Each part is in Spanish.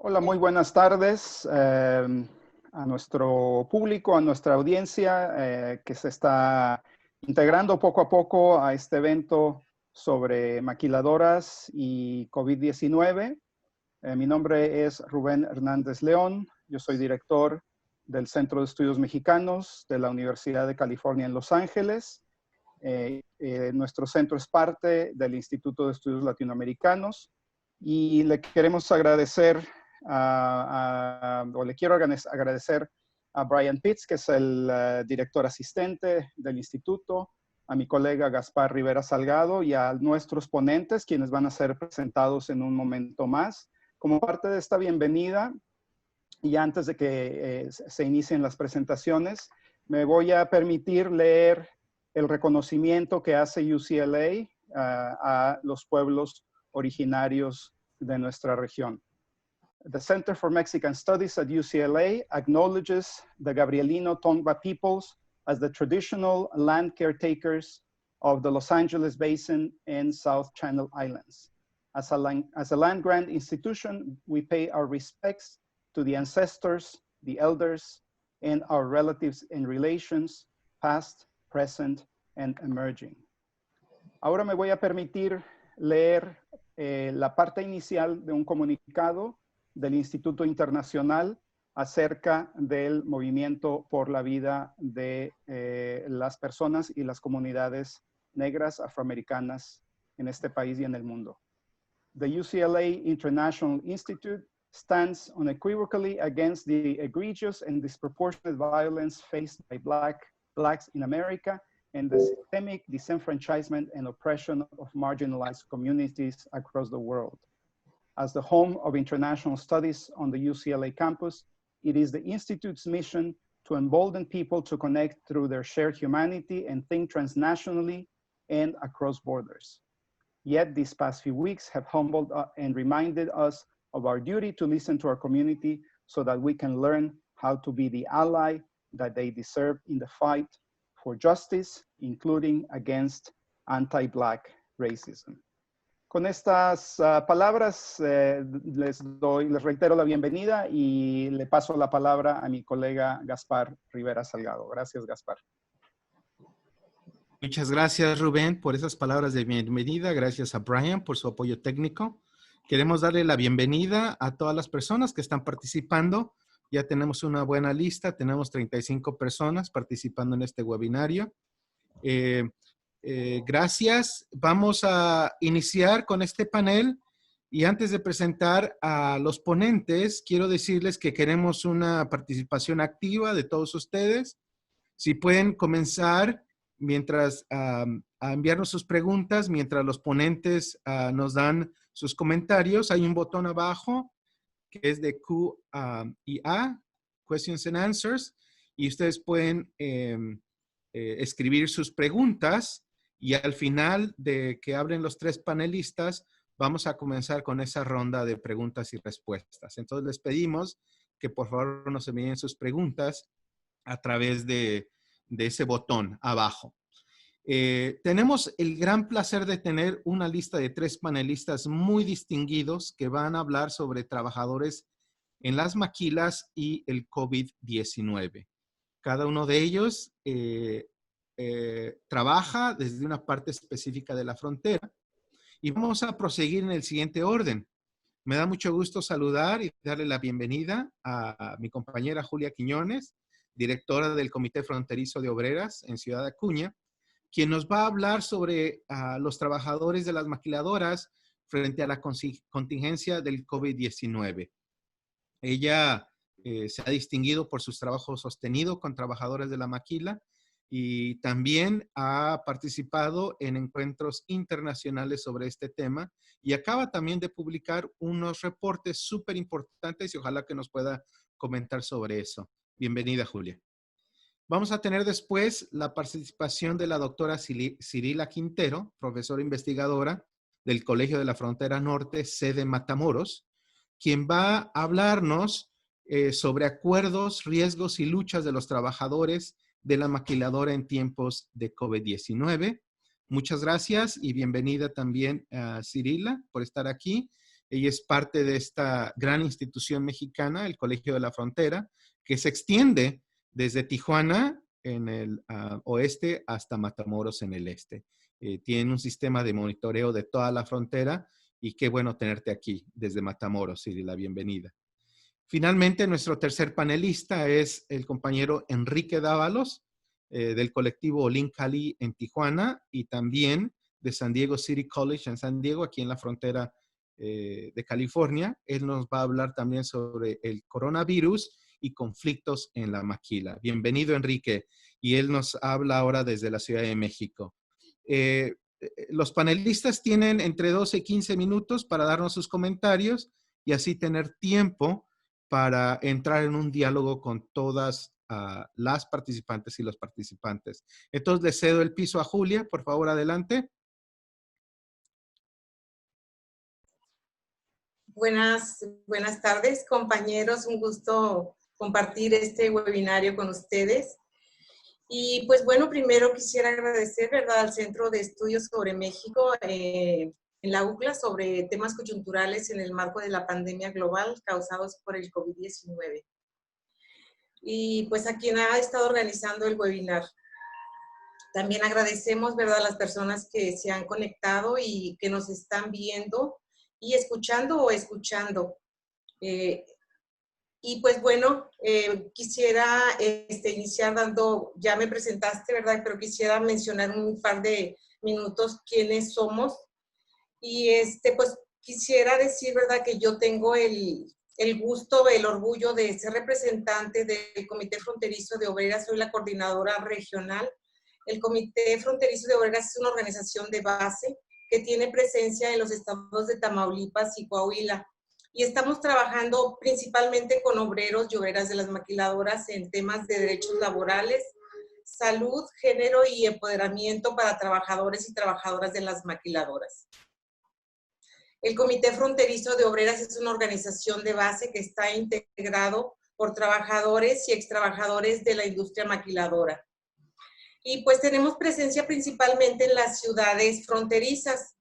Hola, muy buenas tardes a nuestro público, a nuestra audiencia que se está integrando poco a poco a este evento sobre maquiladoras y COVID-19. Mi nombre es Rubén Hernández León. Yo soy director del Centro de Estudios Mexicanos de la Universidad de California en Los Ángeles. Nuestro centro es parte del Instituto de Estudios Latinoamericanos y le queremos agradecer le quiero agradecer a Brian Pitts, que es el director asistente del instituto, a mi colega Gaspar Rivera Salgado y a nuestros ponentes, quienes van a ser presentados en un momento más. Como parte de esta bienvenida, y antes de que se inicien las presentaciones, me voy a permitir leer el reconocimiento que hace UCLA a los pueblos originarios de nuestra región. The Center for Mexican Studies at UCLA acknowledges the Gabrielino Tongva peoples as the traditional land caretakers of the Los Angeles Basin and South Channel Islands. As a land-grant institution, we pay our respects to the ancestors, the elders, and our relatives and relations, past, present, and emerging. Ahora me voy a permitir leer la parte inicial de un comunicado del Instituto Internacional acerca del movimiento por la vida de las personas y las comunidades negras afroamericanas en este país y en el mundo. The UCLA International Institute stands unequivocally against the egregious and disproportionate violence faced by Blacks in America and the systemic disenfranchisement and oppression of marginalized communities across the world. As the home of international studies on the UCLA campus, it is the Institute's mission to embolden people to connect through their shared humanity and think transnationally and across borders. Yet these past few weeks have humbled and reminded us of our duty to listen to our community so that we can learn how to be the ally that they deserve in the fight for justice, including against anti-Black racism. Con estas palabras les reitero la bienvenida y le paso la palabra a mi colega Gaspar Rivera Salgado. Gracias, Gaspar. Muchas gracias, Rubén, por esas palabras de bienvenida. Gracias a Brian por su apoyo técnico. Queremos darle la bienvenida a todas las personas que están participando. Ya tenemos una buena lista. Tenemos 35 personas participando en este webinario. Gracias. Vamos a iniciar con este panel y antes de presentar a los ponentes, quiero decirles que queremos una participación activa de todos ustedes. Si pueden comenzar mientras a enviarnos sus preguntas, mientras los ponentes nos dan sus comentarios, hay un botón abajo que es de Q&A, Questions and Answers, y ustedes pueden escribir sus preguntas. Y al final de que hablen los tres panelistas, vamos a comenzar con esa ronda de preguntas y respuestas. Entonces les pedimos que por favor nos envíen sus preguntas a través de ese botón abajo. Tenemos el gran placer de tener una lista de tres panelistas muy distinguidos que van a hablar sobre trabajadores en las maquilas y el COVID-19. Cada uno de ellos trabaja desde una parte específica de la frontera y vamos a proseguir en el siguiente orden. Me da mucho gusto saludar y darle la bienvenida a mi compañera Julia Quiñones, directora del Comité Fronterizo de Obreras en Ciudad Acuña, quien nos va a hablar sobre los trabajadores de las maquiladoras frente a la contingencia del COVID-19. Ella se ha distinguido por sus trabajos sostenidos con trabajadores de la maquila y también ha participado en encuentros internacionales sobre este tema y acaba también de publicar unos reportes súper importantes y ojalá que nos pueda comentar sobre eso. Bienvenida, Julia. Vamos a tener después la participación de la doctora Cirila Quintero, profesora investigadora del Colegio de la Frontera Norte, sede Matamoros, quien va a hablarnos sobre acuerdos, riesgos y luchas de los trabajadores de la maquiladora en tiempos de COVID-19. Muchas gracias y bienvenida también a Cirila por estar aquí. Ella es parte de esta gran institución mexicana, el Colegio de la Frontera, que se extiende desde Tijuana en el oeste hasta Matamoros en el este. Tienen un sistema de monitoreo de toda la frontera y qué bueno tenerte aquí desde Matamoros y la bienvenida. Finalmente, nuestro tercer panelista es el compañero Enrique Dávalos, del colectivo Olin Cali en Tijuana y también de San Diego City College en San Diego, aquí en la frontera de California. Él nos va a hablar también sobre el coronavirus y conflictos en la maquila. Bienvenido, Enrique. Y él nos habla ahora desde la Ciudad de México. Los panelistas tienen entre 12 y 15 minutos para darnos sus comentarios y así tener tiempo para entrar en un diálogo con todas las participantes y los participantes. Entonces, le cedo el piso a Julia. Por favor, adelante. Buenas tardes, compañeros. Un gusto compartir este webinario con ustedes. Y pues bueno, primero quisiera agradecer, ¿verdad?, al Centro de Estudios sobre México en la UCLA sobre temas coyunturales en el marco de la pandemia global causados por el COVID-19. Y pues a quien ha estado organizando el webinar. También agradecemos, ¿verdad?, a las personas que se han conectado y que nos están viendo y escuchando o escuchando. Y pues bueno, quisiera iniciar dando, ya me presentaste, ¿verdad? Pero quisiera mencionar un par de minutos quiénes somos. Y pues quisiera decir, ¿verdad?, que yo tengo el gusto, el orgullo de ser representante del Comité Fronterizo de Obreras. Soy la coordinadora regional. El Comité Fronterizo de Obreras es una organización de base que tiene presencia en los estados de Tamaulipas y Coahuila. Y estamos trabajando principalmente con obreros y obreras de las maquiladoras en temas de derechos laborales, salud, género y empoderamiento para trabajadores y trabajadoras de las maquiladoras. El Comité Fronterizo de Obreras es una organización de base que está integrado por trabajadores y extrabajadores de la industria maquiladora. Y pues tenemos presencia principalmente en las ciudades fronterizas.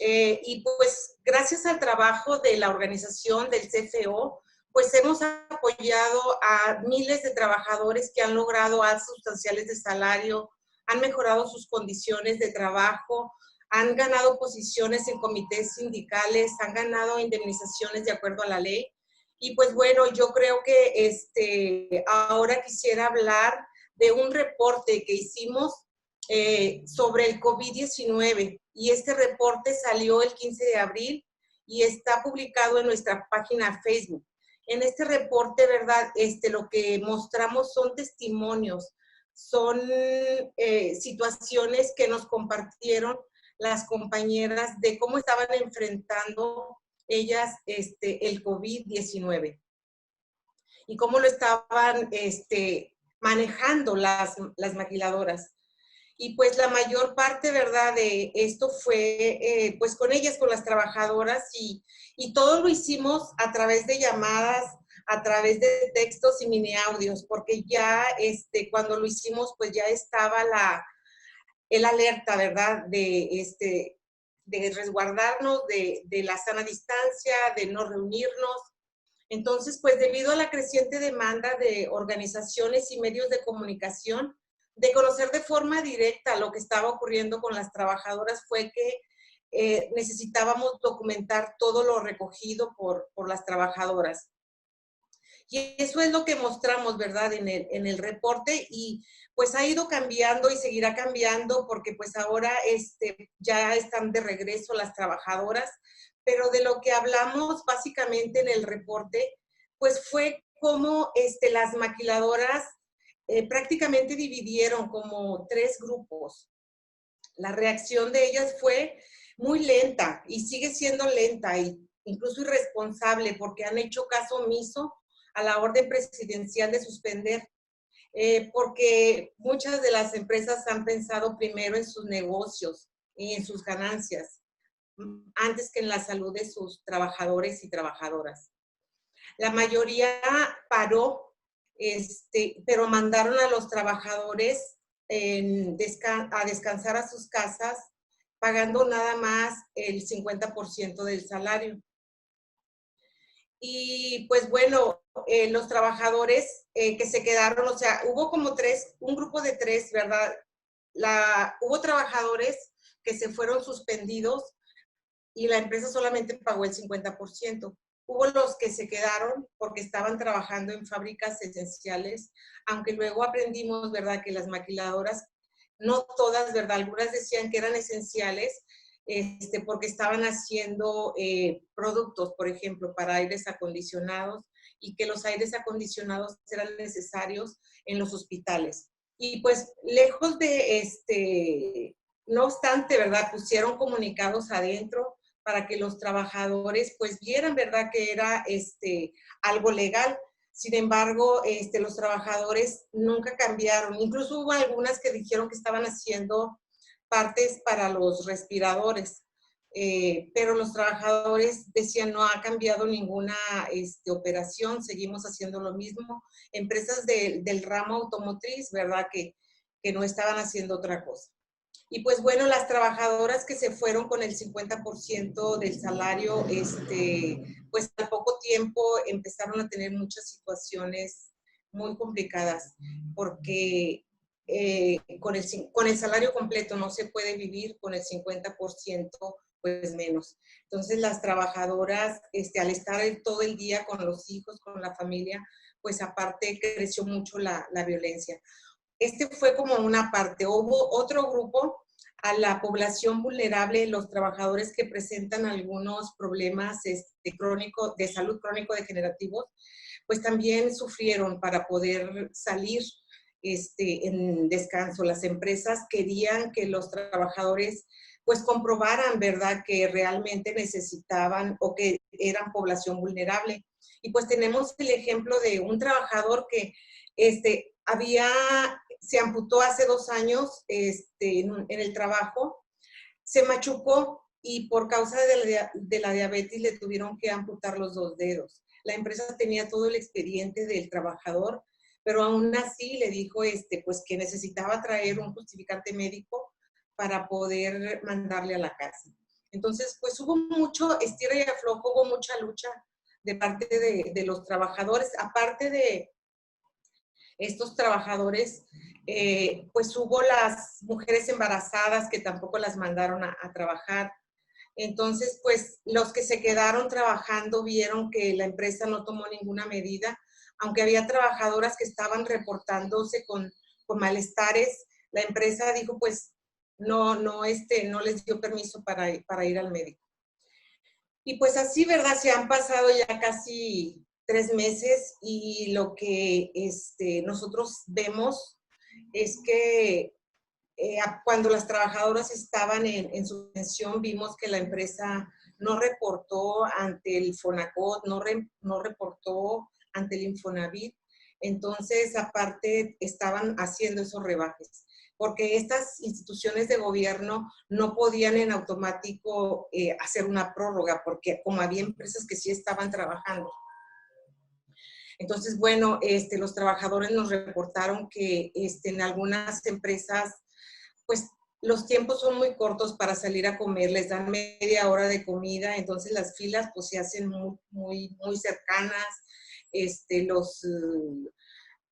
Y pues gracias al trabajo de la organización del CFO, pues hemos apoyado a miles de trabajadores que han logrado alzas sustanciales de salario, han mejorado sus condiciones de trabajo, han ganado posiciones en comités sindicales, han ganado indemnizaciones de acuerdo a la ley. Y pues bueno, yo creo que ahora quisiera hablar de un reporte que hicimos sobre el COVID-19, y este reporte salió el 15 de abril y está publicado en nuestra página Facebook. En este reporte, ¿verdad?, lo que mostramos son testimonios, son situaciones que nos compartieron las compañeras de cómo estaban enfrentando ellas el COVID-19 y cómo lo estaban manejando las maquiladoras. Y pues la mayor parte, ¿verdad?, de esto fue pues con ellas, con las trabajadoras, y todo lo hicimos a través de llamadas, a través de textos y mini audios, porque ya cuando lo hicimos pues ya estaba el alerta, ¿verdad?, de resguardarnos, de la sana distancia, de no reunirnos. Entonces, pues debido a la creciente demanda de organizaciones y medios de comunicación, de conocer de forma directa lo que estaba ocurriendo con las trabajadoras, fue que necesitábamos documentar todo lo recogido por las trabajadoras. Y eso es lo que mostramos, ¿verdad?, en el reporte, y pues ha ido cambiando y seguirá cambiando porque pues ahora ya están de regreso las trabajadoras, pero de lo que hablamos básicamente en el reporte, pues fue cómo las maquiladoras prácticamente dividieron como 3 grupos. La reacción de ellas fue muy lenta y sigue siendo lenta e incluso irresponsable porque han hecho caso omiso a la orden presidencial de suspender, porque muchas de las empresas han pensado primero en sus negocios y en sus ganancias, antes que en la salud de sus trabajadores y trabajadoras. La mayoría paró, pero mandaron a los trabajadores a descansar a sus casas, pagando nada más el 50% del salario. Y pues bueno, los trabajadores que se quedaron, o sea, hubo como un grupo de 3, ¿verdad? Hubo trabajadores que se fueron suspendidos y la empresa solamente pagó el 50%. Hubo los que se quedaron porque estaban trabajando en fábricas esenciales, aunque luego aprendimos, ¿verdad?, que las maquiladoras, no todas, ¿verdad?, algunas decían que eran esenciales porque estaban haciendo productos, por ejemplo, para aires acondicionados, y que los aires acondicionados eran necesarios en los hospitales. Y pues lejos de, no obstante, ¿verdad?, pusieron comunicados adentro para que los trabajadores pues vieran, ¿verdad?, que era algo legal. Sin embargo, los trabajadores nunca cambiaron. Incluso hubo algunas que dijeron que estaban haciendo partes para los respiradores, pero los trabajadores decían no ha cambiado ninguna operación, seguimos haciendo lo mismo. Empresas del ramo automotriz, ¿verdad?, que no estaban haciendo otra cosa. Y pues bueno, las trabajadoras que se fueron con el 50% del salario, pues al poco tiempo empezaron a tener muchas situaciones muy complicadas, porque con el salario completo no se puede vivir, con el 50% pues menos. Entonces las trabajadoras, al estar todo el día con los hijos, con la familia, pues aparte creció mucho la violencia. Fue como una parte. Hubo otro grupo, a la población vulnerable, los trabajadores que presentan algunos problemas de salud crónico-degenerativos, pues también sufrieron para poder salir en descanso. Las empresas querían que los trabajadores pues comprobaran, ¿verdad?, que realmente necesitaban o que eran población vulnerable. Y pues tenemos el ejemplo de un trabajador que se amputó hace 2 años en el trabajo, se machucó y por causa de la diabetes le tuvieron que amputar los 2 dedos. La empresa tenía todo el expediente del trabajador, pero aún así le dijo pues que necesitaba traer un justificante médico para poder mandarle a la casa. Entonces, pues hubo mucho estira y aflojo, hubo mucha lucha de parte de los trabajadores. Aparte de estos trabajadores, pues hubo las mujeres embarazadas que tampoco las mandaron a trabajar. Entonces, pues los que se quedaron trabajando vieron que la empresa no tomó ninguna medida, aunque había trabajadoras que estaban reportándose con malestares. La empresa dijo, pues, no les dio permiso para ir al médico. Y pues así, ¿verdad? Se han pasado ya casi 3 meses y lo que nosotros vemos es que cuando las trabajadoras estaban en suspensión, vimos que la empresa no reportó ante el Fonacot, no reportó ante el Infonavit. Entonces, aparte, estaban haciendo esos rebajes, porque estas instituciones de gobierno no podían en automático hacer una prórroga, porque como había empresas que sí estaban trabajando. Entonces, bueno, los trabajadores nos reportaron que en algunas empresas, pues los tiempos son muy cortos para salir a comer, les dan media hora de comida, entonces las filas pues se hacen muy cercanas,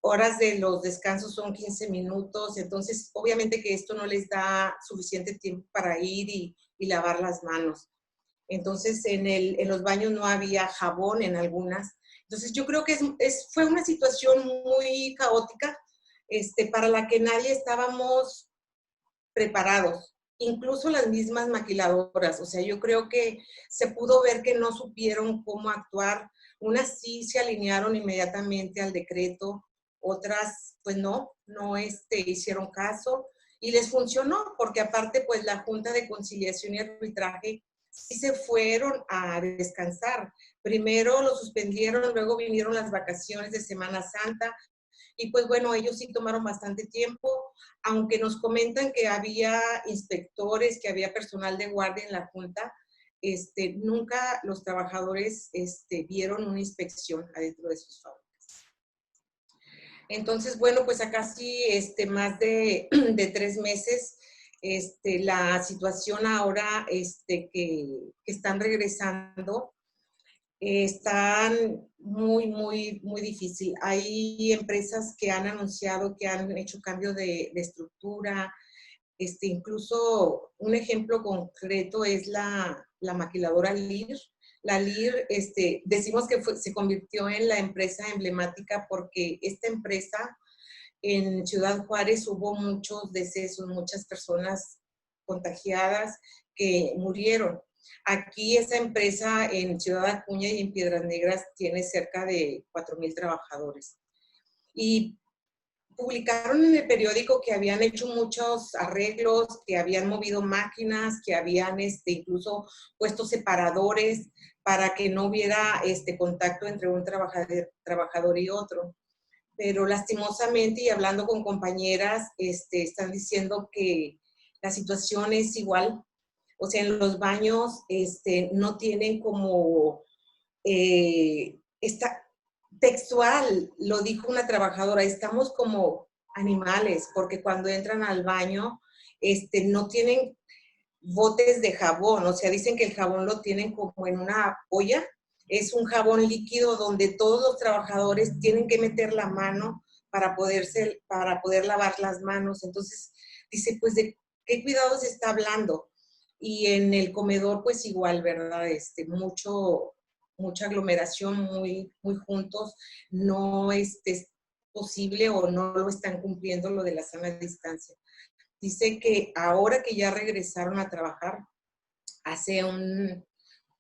horas de los descansos son 15 minutos, entonces obviamente que esto no les da suficiente tiempo para ir y lavar las manos. Entonces en los baños no había jabón en algunas. Entonces yo creo que fue una situación muy caótica para la que nadie estábamos preparados, incluso las mismas maquiladoras. O sea, yo creo que se pudo ver que no supieron cómo actuar. Unas sí se alinearon inmediatamente al decreto, otras pues no hicieron caso y les funcionó, porque aparte pues la Junta de Conciliación y Arbitraje sí se fueron a descansar. Primero lo suspendieron, luego vinieron las vacaciones de Semana Santa, y pues bueno, ellos sí tomaron bastante tiempo, aunque nos comentan que había inspectores, que había personal de guardia en la Junta, nunca los trabajadores vieron una inspección adentro de sus fábricas. Entonces, bueno, pues acá sí, más de 3 meses, la situación ahora que están regresando, están muy difícil. Hay empresas que han anunciado que han hecho cambio de estructura. Incluso un ejemplo concreto es la maquiladora Lear. La Lear, decimos que se convirtió en la empresa emblemática porque esta empresa en Ciudad Juárez hubo muchos decesos, muchas personas contagiadas que murieron. Aquí esa empresa en Ciudad Acuña y en Piedras Negras tiene cerca de 4,000 trabajadores. Y publicaron en el periódico que habían hecho muchos arreglos, que habían movido máquinas, que habían incluso puesto separadores para que no hubiera contacto entre un trabajador y otro. Pero lastimosamente, y hablando con compañeras, están diciendo que la situación es igual. O sea, en los baños no tienen como, textual, lo dijo una trabajadora, estamos como animales, porque cuando entran al baño, no tienen botes de jabón, o sea, dicen que el jabón lo tienen como en una olla, es un jabón líquido donde todos los trabajadores tienen que meter la mano para poder lavar las manos. Entonces, dice, pues, ¿de qué cuidado se está hablando? Y en el comedor, pues igual, ¿verdad? Mucha aglomeración, muy juntos, no es posible o no lo están cumpliendo lo de la sana distancia. Dice que ahora que ya regresaron a trabajar, hace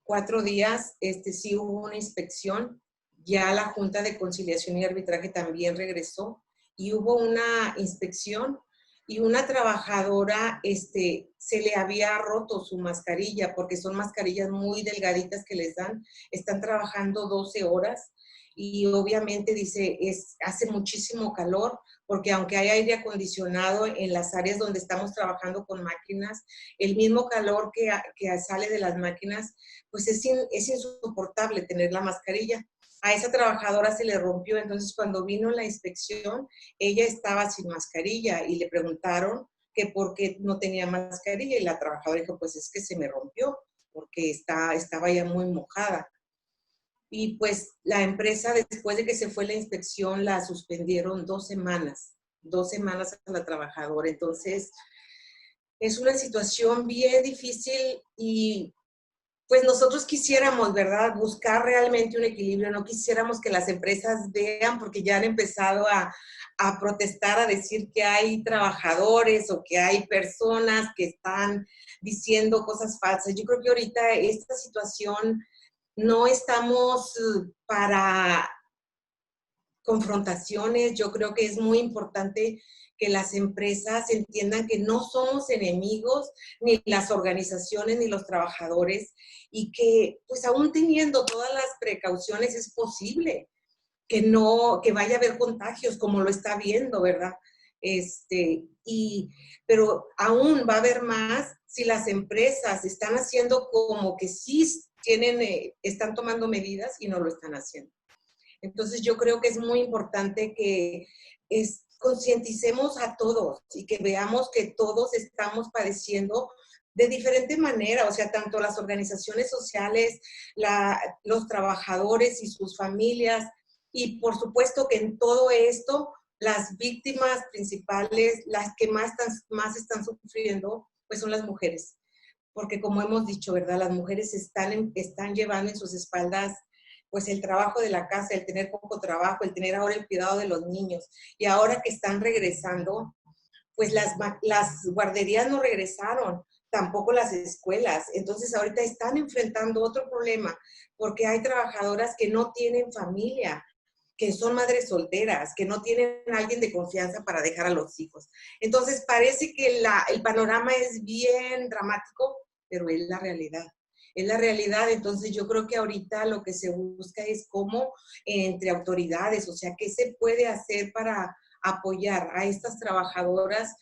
4 días, sí hubo una inspección, ya la Junta de Conciliación y Arbitraje también regresó y hubo una inspección y una trabajadora se le había roto su mascarilla porque son mascarillas muy delgaditas que les dan, están trabajando 12 horas y obviamente dice, hace muchísimo calor porque aunque hay aire acondicionado en las áreas donde estamos trabajando con máquinas, el mismo calor que sale de las máquinas, pues es insoportable tener la mascarilla. A esa trabajadora se le rompió, entonces cuando vino la inspección, ella estaba sin mascarilla y le preguntaron que por qué no tenía mascarilla y la trabajadora dijo, pues es que se me rompió porque estaba ya muy mojada. Y pues la empresa, después de que se fue la inspección, la suspendieron 2 semanas a la trabajadora. Entonces, es una situación bien difícil y pues nosotros quisiéramos, ¿verdad? Buscar realmente un equilibrio. No quisiéramos que las empresas vean, porque ya han empezado a protestar, a decir que hay trabajadores o que hay personas que están diciendo cosas falsas. Yo creo que ahorita esta situación no estamos para confrontaciones. Yo creo que es muy importante que las empresas entiendan que no somos enemigos, ni las organizaciones, ni los trabajadores, y que pues aún teniendo todas las precauciones es posible que vaya a haber contagios como lo está viendo, ¿verdad? Pero aún va a haber más si las empresas están haciendo como que sí están tomando medidas y no lo están haciendo. Entonces yo creo que es muy importante que concienticemos a todos y que veamos que todos estamos padeciendo de diferente manera, o sea, tanto las organizaciones sociales, los trabajadores y sus familias, y por supuesto que en todo esto, las víctimas principales, las que más están sufriendo, pues son las mujeres. Porque como hemos dicho, ¿verdad? Las mujeres están llevando en sus espaldas pues el trabajo de la casa, el tener poco trabajo, el tener ahora el cuidado de los niños. Y ahora que están regresando, pues las guarderías no regresaron, tampoco las escuelas. Entonces ahorita están enfrentando otro problema, porque hay trabajadoras que no tienen familia, que son madres solteras, que no tienen a alguien de confianza para dejar a los hijos. Entonces parece que el panorama es bien dramático, pero es la realidad. Es la realidad. Entonces yo creo que ahorita lo que se busca es cómo entre autoridades, o sea, qué se puede hacer para apoyar a estas trabajadoras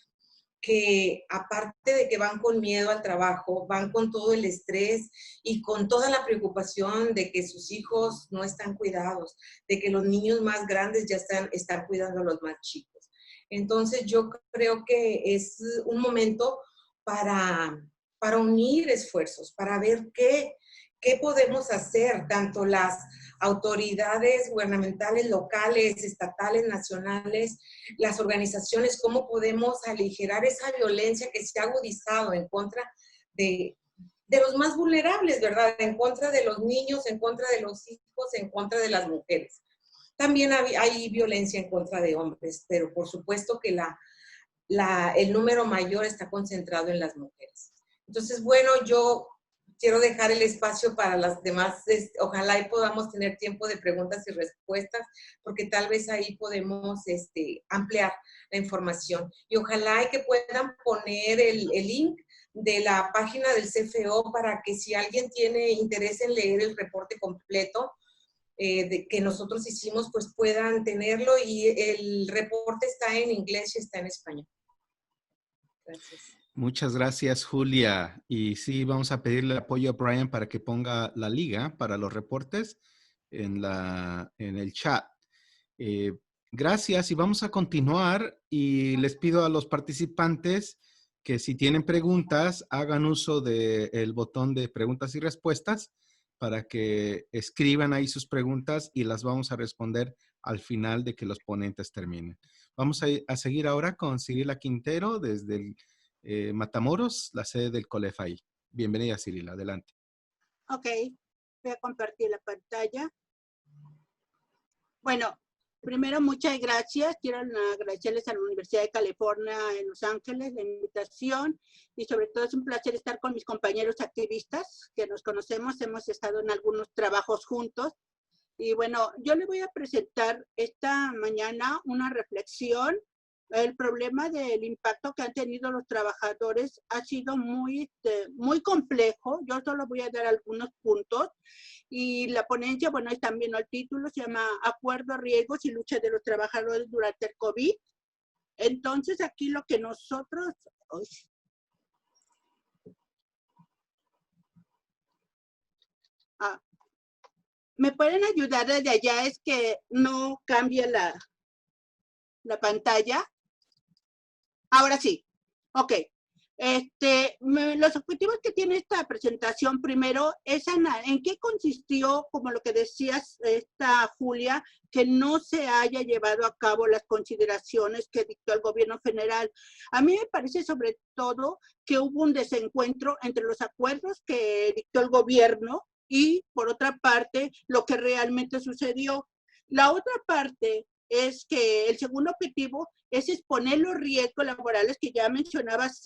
que aparte de que van con miedo al trabajo, van con todo el estrés y con toda la preocupación de que sus hijos no están cuidados, de que los niños más grandes ya están cuidando a los más chicos. Entonces yo creo que es un momento para unir esfuerzos, para ver qué ¿qué podemos hacer? Tanto las autoridades gubernamentales, locales, estatales, nacionales, las organizaciones, ¿cómo podemos aligerar esa violencia que se ha agudizado en contra de los más vulnerables, ¿verdad? En contra de los niños, en contra de los hijos, en contra de las mujeres. También hay violencia en contra de hombres, pero por supuesto que el número mayor está concentrado en las mujeres. Entonces, bueno, yo quiero dejar el espacio para las demás, ojalá y podamos tener tiempo de preguntas y respuestas, porque tal vez ahí podemos ampliar la información. Y ojalá y que puedan poner el link de la página del CFO para que si alguien tiene interés en leer el reporte completo que nosotros hicimos, pues puedan tenerlo, y el reporte está en inglés y está en español. Gracias. Muchas gracias, Julia. Y sí, vamos a pedirle apoyo a Brian para que ponga la liga para los reportes en el chat. Gracias, y vamos a continuar, y les pido a los participantes que si tienen preguntas, hagan uso del botón de preguntas y respuestas para que escriban ahí sus preguntas y las vamos a responder al final de que los ponentes terminen. Vamos a seguir ahora con Cirila Quintero desde Matamoros, la sede del COLEFAI. Bienvenida, Cirila, adelante. Ok, voy a compartir la pantalla. Bueno, primero, muchas gracias. Quiero agradecerles a la Universidad de California en Los Ángeles la invitación, y sobre todo es un placer estar con mis compañeros activistas que nos conocemos, hemos estado en algunos trabajos juntos. Y bueno, yo le voy a presentar esta mañana una reflexión. El problema del impacto que han tenido los trabajadores ha sido muy complejo. Yo solo voy a dar algunos puntos. Y la ponencia, bueno, es también el título, se llama Acuerdo, Riesgos y Lucha de los Trabajadores durante el COVID. Entonces, aquí lo que nosotros... ¿me pueden ayudar desde allá? Es que no cambie la pantalla. Ahora sí. Ok. Los objetivos que tiene esta presentación, primero, es en qué consistió, como lo que decías, Julia, que no se haya llevado a cabo las consideraciones que dictó el gobierno federal. A mí me parece sobre todo que hubo un desencuentro entre los acuerdos que dictó el gobierno y, por otra parte, lo que realmente sucedió. La otra parte es que el segundo objetivo es exponer los riesgos laborales que ya mencionabas,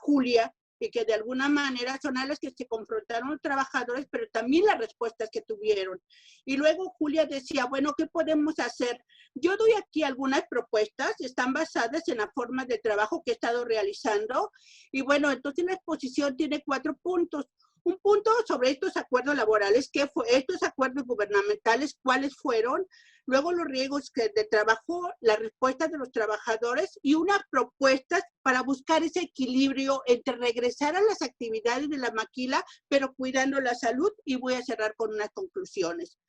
Julia, y que de alguna manera son a las que se confrontaron los trabajadores, pero también las respuestas que tuvieron. Y luego Julia decía, bueno, ¿qué podemos hacer? Yo doy aquí algunas propuestas, están basadas en la forma de trabajo que he estado realizando, y bueno, entonces la exposición tiene 4 puntos. Un punto sobre estos acuerdos laborales, ¿qué fue? Estos acuerdos gubernamentales, ¿cuáles fueron? Luego los riesgos de trabajo, la respuesta de los trabajadores y unas propuestas para buscar ese equilibrio entre regresar a las actividades de la maquila, pero cuidando la salud, y voy a cerrar con unas conclusiones.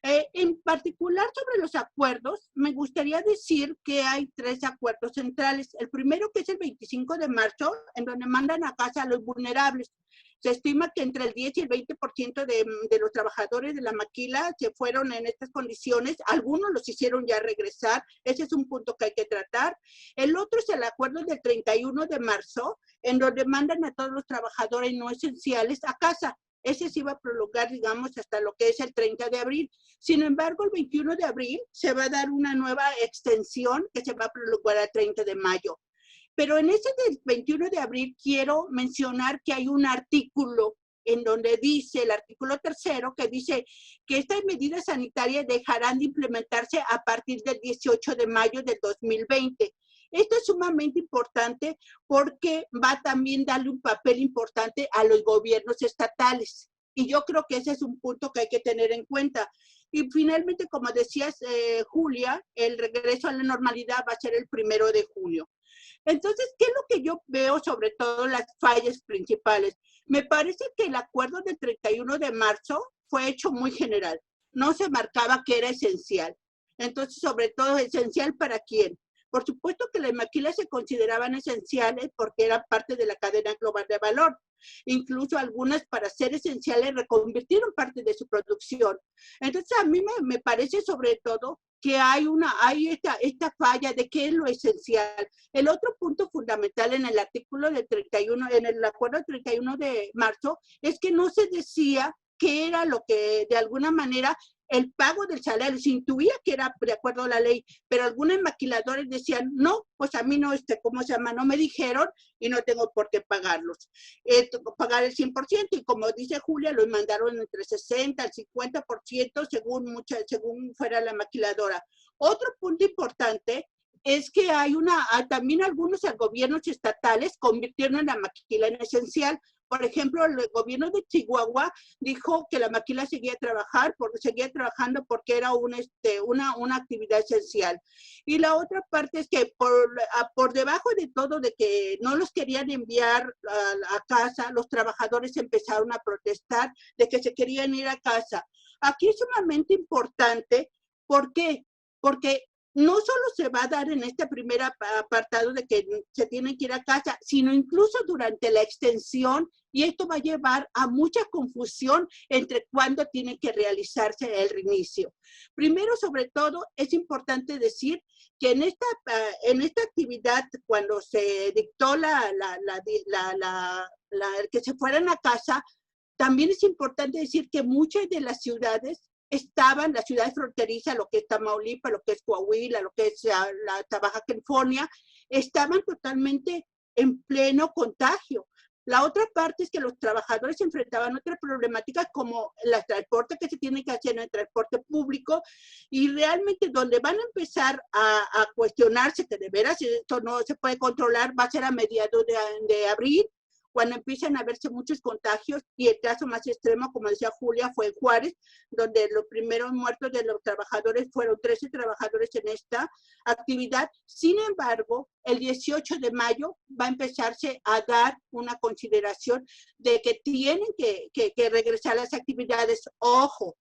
En particular sobre los acuerdos, me gustaría decir que hay 3 acuerdos centrales. El primero, que es el 25 de marzo, en donde mandan a casa a los vulnerables. Se estima que entre el 10 y el 20% de los trabajadores de la maquila se fueron en estas condiciones. Algunos los hicieron ya regresar. Ese es un punto que hay que tratar. El otro es el acuerdo del 31 de marzo, en donde mandan a todos los trabajadores no esenciales a casa. Ese se iba a prolongar, digamos, hasta lo que es el 30 de abril. Sin embargo, el 21 de abril se va a dar una nueva extensión que se va a prolongar al 30 de mayo. Pero en ese del 21 de abril quiero mencionar que hay un artículo en donde dice, el artículo 3, que dice que estas medidas sanitarias dejarán de implementarse a partir del 18 de mayo del 2020. Esto es sumamente importante porque va a también darle un papel importante a los gobiernos estatales. Y yo creo que ese es un punto que hay que tener en cuenta. Y finalmente, como decías, Julia, el regreso a la normalidad va a ser el 1 de junio. Entonces, ¿qué es lo que yo veo sobre todo las fallas principales? Me parece que el acuerdo del 31 de marzo fue hecho muy general. No se marcaba que era esencial. Entonces, sobre todo, ¿esencial para quién? Por supuesto que las maquilas se consideraban esenciales porque eran parte de la cadena global de valor. Incluso algunas, para ser esenciales, reconvirtieron parte de su producción. Entonces, a mí me parece sobre todo que hay esta falla de qué es lo esencial. El otro punto fundamental en el artículo de 31, en el acuerdo 31 de marzo, es que no se decía qué era lo que de alguna manera el pago del salario. Se intuía que era de acuerdo a la ley, pero algunos maquiladores decían, no, pues a mí no, ¿cómo se llama? No me dijeron y no tengo por qué pagarlos. Pagar el 100%, y como dice Julia, lo mandaron entre 60 al 50% según fuera la maquiladora. Otro punto importante es que también algunos gobiernos estatales convirtieron la maquila en esencial. Por ejemplo, el gobierno de Chihuahua dijo que la maquila seguía trabajando porque era una actividad esencial. Y la otra parte es que por debajo de todo, de que no los querían enviar a casa, los trabajadores empezaron a protestar de que se querían ir a casa. Aquí es sumamente importante. ¿Por qué? Porque no solo se va a dar en este primer apartado de que se tienen que ir a casa, sino incluso durante la extensión, y esto va a llevar a mucha confusión entre cuándo tiene que realizarse el reinicio. Primero, sobre todo, es importante decir que en esta actividad, cuando se dictó que se fueran a casa, también es importante decir que muchas de las ciudades las ciudades fronterizas, lo que es Tamaulipas, lo que es Coahuila, lo que es la Baja California, estaban totalmente en pleno contagio. La otra parte es que los trabajadores se enfrentaban a otras problemáticas como el transporte que se tiene que hacer en el transporte público, y realmente donde van a empezar a cuestionarse que de veras esto no se puede controlar va a ser a mediados de abril, cuando empiezan a verse muchos contagios, y el caso más extremo, como decía Julia, fue en Juárez, donde los primeros muertos de los trabajadores fueron 13 trabajadores en esta actividad. Sin embargo, el 18 de mayo va a empezarse a dar una consideración de que tienen que regresar a las actividades. Ojo,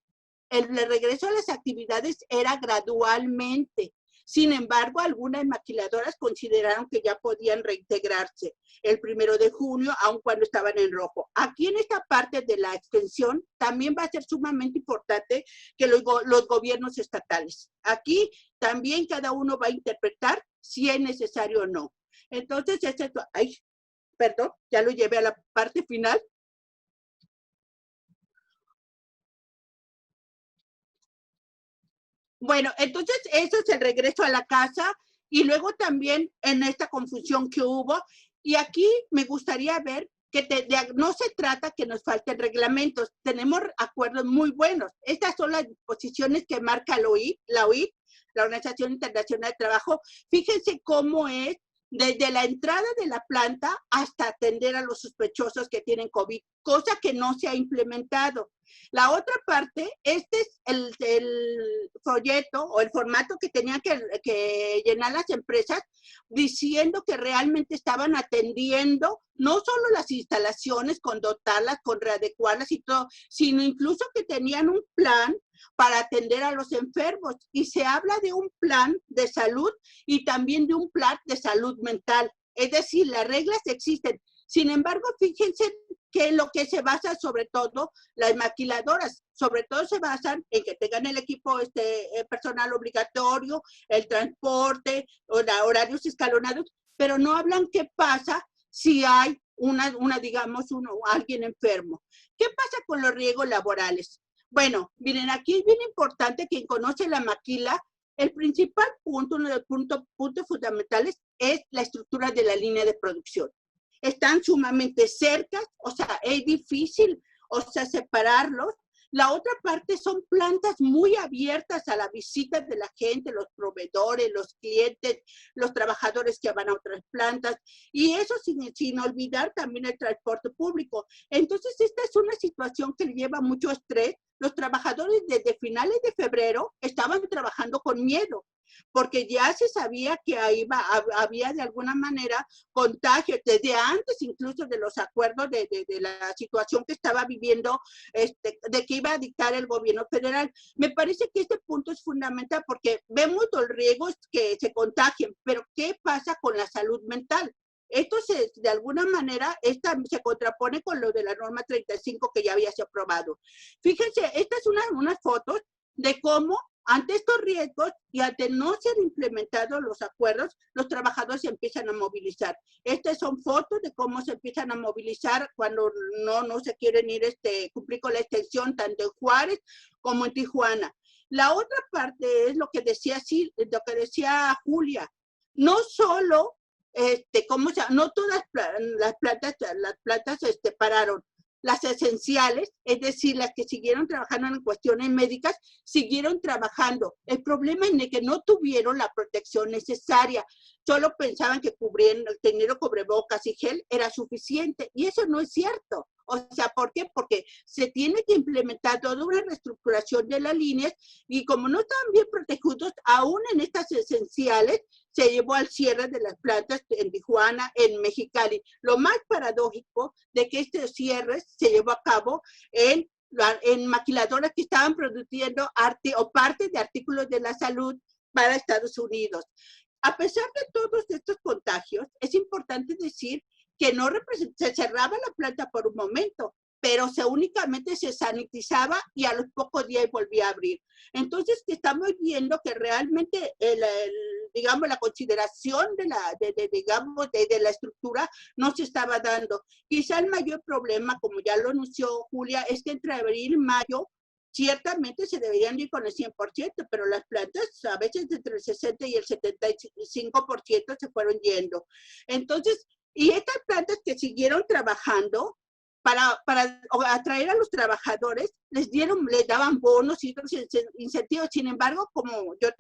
el regreso a las actividades era gradualmente. Sin embargo, algunas maquiladoras consideraron que ya podían reintegrarse el 1 de junio, aun cuando estaban en rojo. Aquí en esta parte de la extensión también va a ser sumamente importante que los gobiernos estatales. Aquí también cada uno va a interpretar si es necesario o no. Entonces, perdón, ya lo llevé a la parte final. Bueno, entonces eso es el regreso a la casa, y luego también en esta confusión que hubo, y aquí me gustaría ver que no se trata que nos falten reglamentos, tenemos acuerdos muy buenos. Estas son las disposiciones que marca la OIT, la Organización Internacional de Trabajo. Fíjense cómo es desde la entrada de la planta hasta atender a los sospechosos que tienen COVID, cosa que no se ha implementado. La otra parte, este es el folleto o el formato que tenían que llenar las empresas, diciendo que realmente estaban atendiendo no solo las instalaciones, con dotarlas, con readecuarlas y todo, sino incluso que tenían un plan para atender a los enfermos. Y se habla de un plan de salud y también de un plan de salud mental. Es decir, las reglas existen. Sin embargo, fíjense que lo que se basa sobre todo las maquiladoras, sobre todo se basan en que tengan el equipo personal obligatorio, el transporte, horarios escalonados, pero no hablan qué pasa si hay alguien enfermo. ¿Qué pasa con los riesgos laborales? Bueno, miren, aquí es bien importante, quien conoce la maquila, el principal punto, uno de los puntos fundamentales es la estructura de la línea de producción. Están sumamente cerca, o sea, es difícil, separarlos. La otra parte son plantas muy abiertas a la visita de la gente, los proveedores, los clientes, los trabajadores que van a otras plantas, y eso sin olvidar también el transporte público. Entonces, esta es una situación que lleva mucho estrés. Los trabajadores desde finales de febrero estaban trabajando con miedo, porque ya se sabía que ahí había de alguna manera contagios, desde antes incluso de los acuerdos de la situación que estaba viviendo, de que iba a dictar el gobierno federal. Me parece que este punto es fundamental porque vemos los riesgos que se contagien, pero ¿qué pasa con la salud mental? Esto de alguna manera se contrapone con lo de la norma 35 que ya había sido aprobado. Fíjense, esta es unas fotos de cómo ante estos riesgos y ante no ser implementados los acuerdos, los trabajadores se empiezan a movilizar. Estas son fotos de cómo se empiezan a movilizar cuando no se quieren ir cumplir con la extensión tanto en Juárez como en Tijuana. La otra parte es lo que decía Julia. No solo, no todas las plantas pararon. Las esenciales, es decir, las que siguieron trabajando en cuestiones médicas, siguieron trabajando. El problema es que no tuvieron la protección necesaria. Solo pensaban que teniendo cubrebocas y gel era suficiente. Y eso no es cierto. O sea, ¿por qué? Porque se tiene que implementar toda una reestructuración de las líneas y como no estaban bien protegidos, aún en estas esenciales, se llevó al cierre de las plantas en Tijuana, en Mexicali. Lo más paradójico de que este cierre se llevó a cabo en maquiladoras que estaban produciendo partes de artículos de la salud para Estados Unidos. A pesar de todos estos contagios, es importante decir que se cerraba la planta por un momento, pero únicamente se sanitizaba y a los pocos días volvía a abrir. Entonces, estamos viendo que realmente, digamos, la consideración de la estructura no se estaba dando. Quizá el mayor problema, como ya lo anunció Julia, es que entre abril y mayo, ciertamente se deberían ir con el 100%, pero las plantas a veces entre el 60 y el 75% se fueron yendo. Entonces, y estas plantas que siguieron trabajando para atraer a los trabajadores, les daban bonos y otros incentivos. Sin embargo, como yo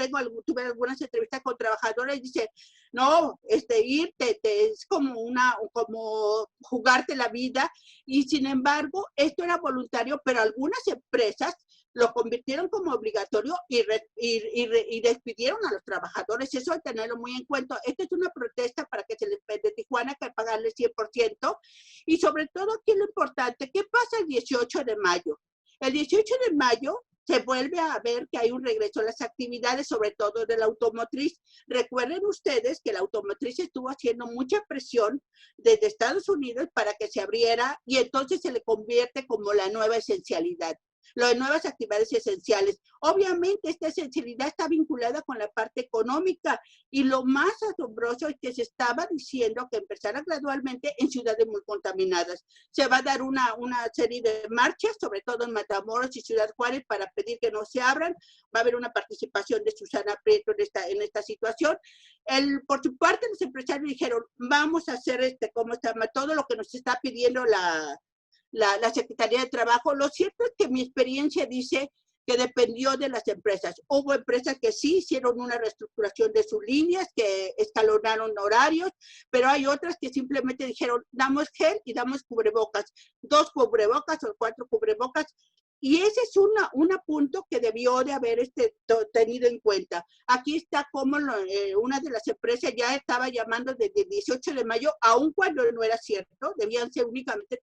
tuve algunas entrevistas con trabajadores, dice, no, irte es como jugarte la vida. Y sin embargo, esto era voluntario, pero algunas empresas lo convirtieron como obligatorio y despidieron a los trabajadores. Eso hay que tenerlo muy en cuenta. Esta es una protesta para que se les de Tijuana que pagarle 100%. Y sobre todo aquí lo importante, ¿qué pasa el 18 de mayo? El 18 de mayo se vuelve a ver que hay un regreso a las actividades, sobre todo de la automotriz. Recuerden ustedes que la automotriz estuvo haciendo mucha presión desde Estados Unidos para que se abriera y entonces se le convierte como la nueva esencialidad. Las nuevas actividades esenciales. Obviamente esta esencialidad está vinculada con la parte económica y lo más asombroso es que se estaba diciendo que empezara gradualmente en ciudades muy contaminadas. Se va a dar una serie de marchas, sobre todo en Matamoros y Ciudad Juárez, para pedir que no se abran. Va a haber una participación de Susana Prieto en esta situación. Por su parte, los empresarios dijeron, vamos a hacer todo lo que nos está pidiendo la Secretaría de Trabajo. Lo cierto es que mi experiencia dice que dependió de las empresas. Hubo empresas que sí hicieron una reestructuración de sus líneas, que escalonaron horarios, pero hay otras que simplemente dijeron, damos gel y damos cubrebocas, 2 cubrebocas o 4 cubrebocas. Y ese es un punto que debió de haber tenido en cuenta. Aquí está como una de las empresas ya estaba llamando desde el 18 de mayo, aun cuando no era cierto, debían ser únicamente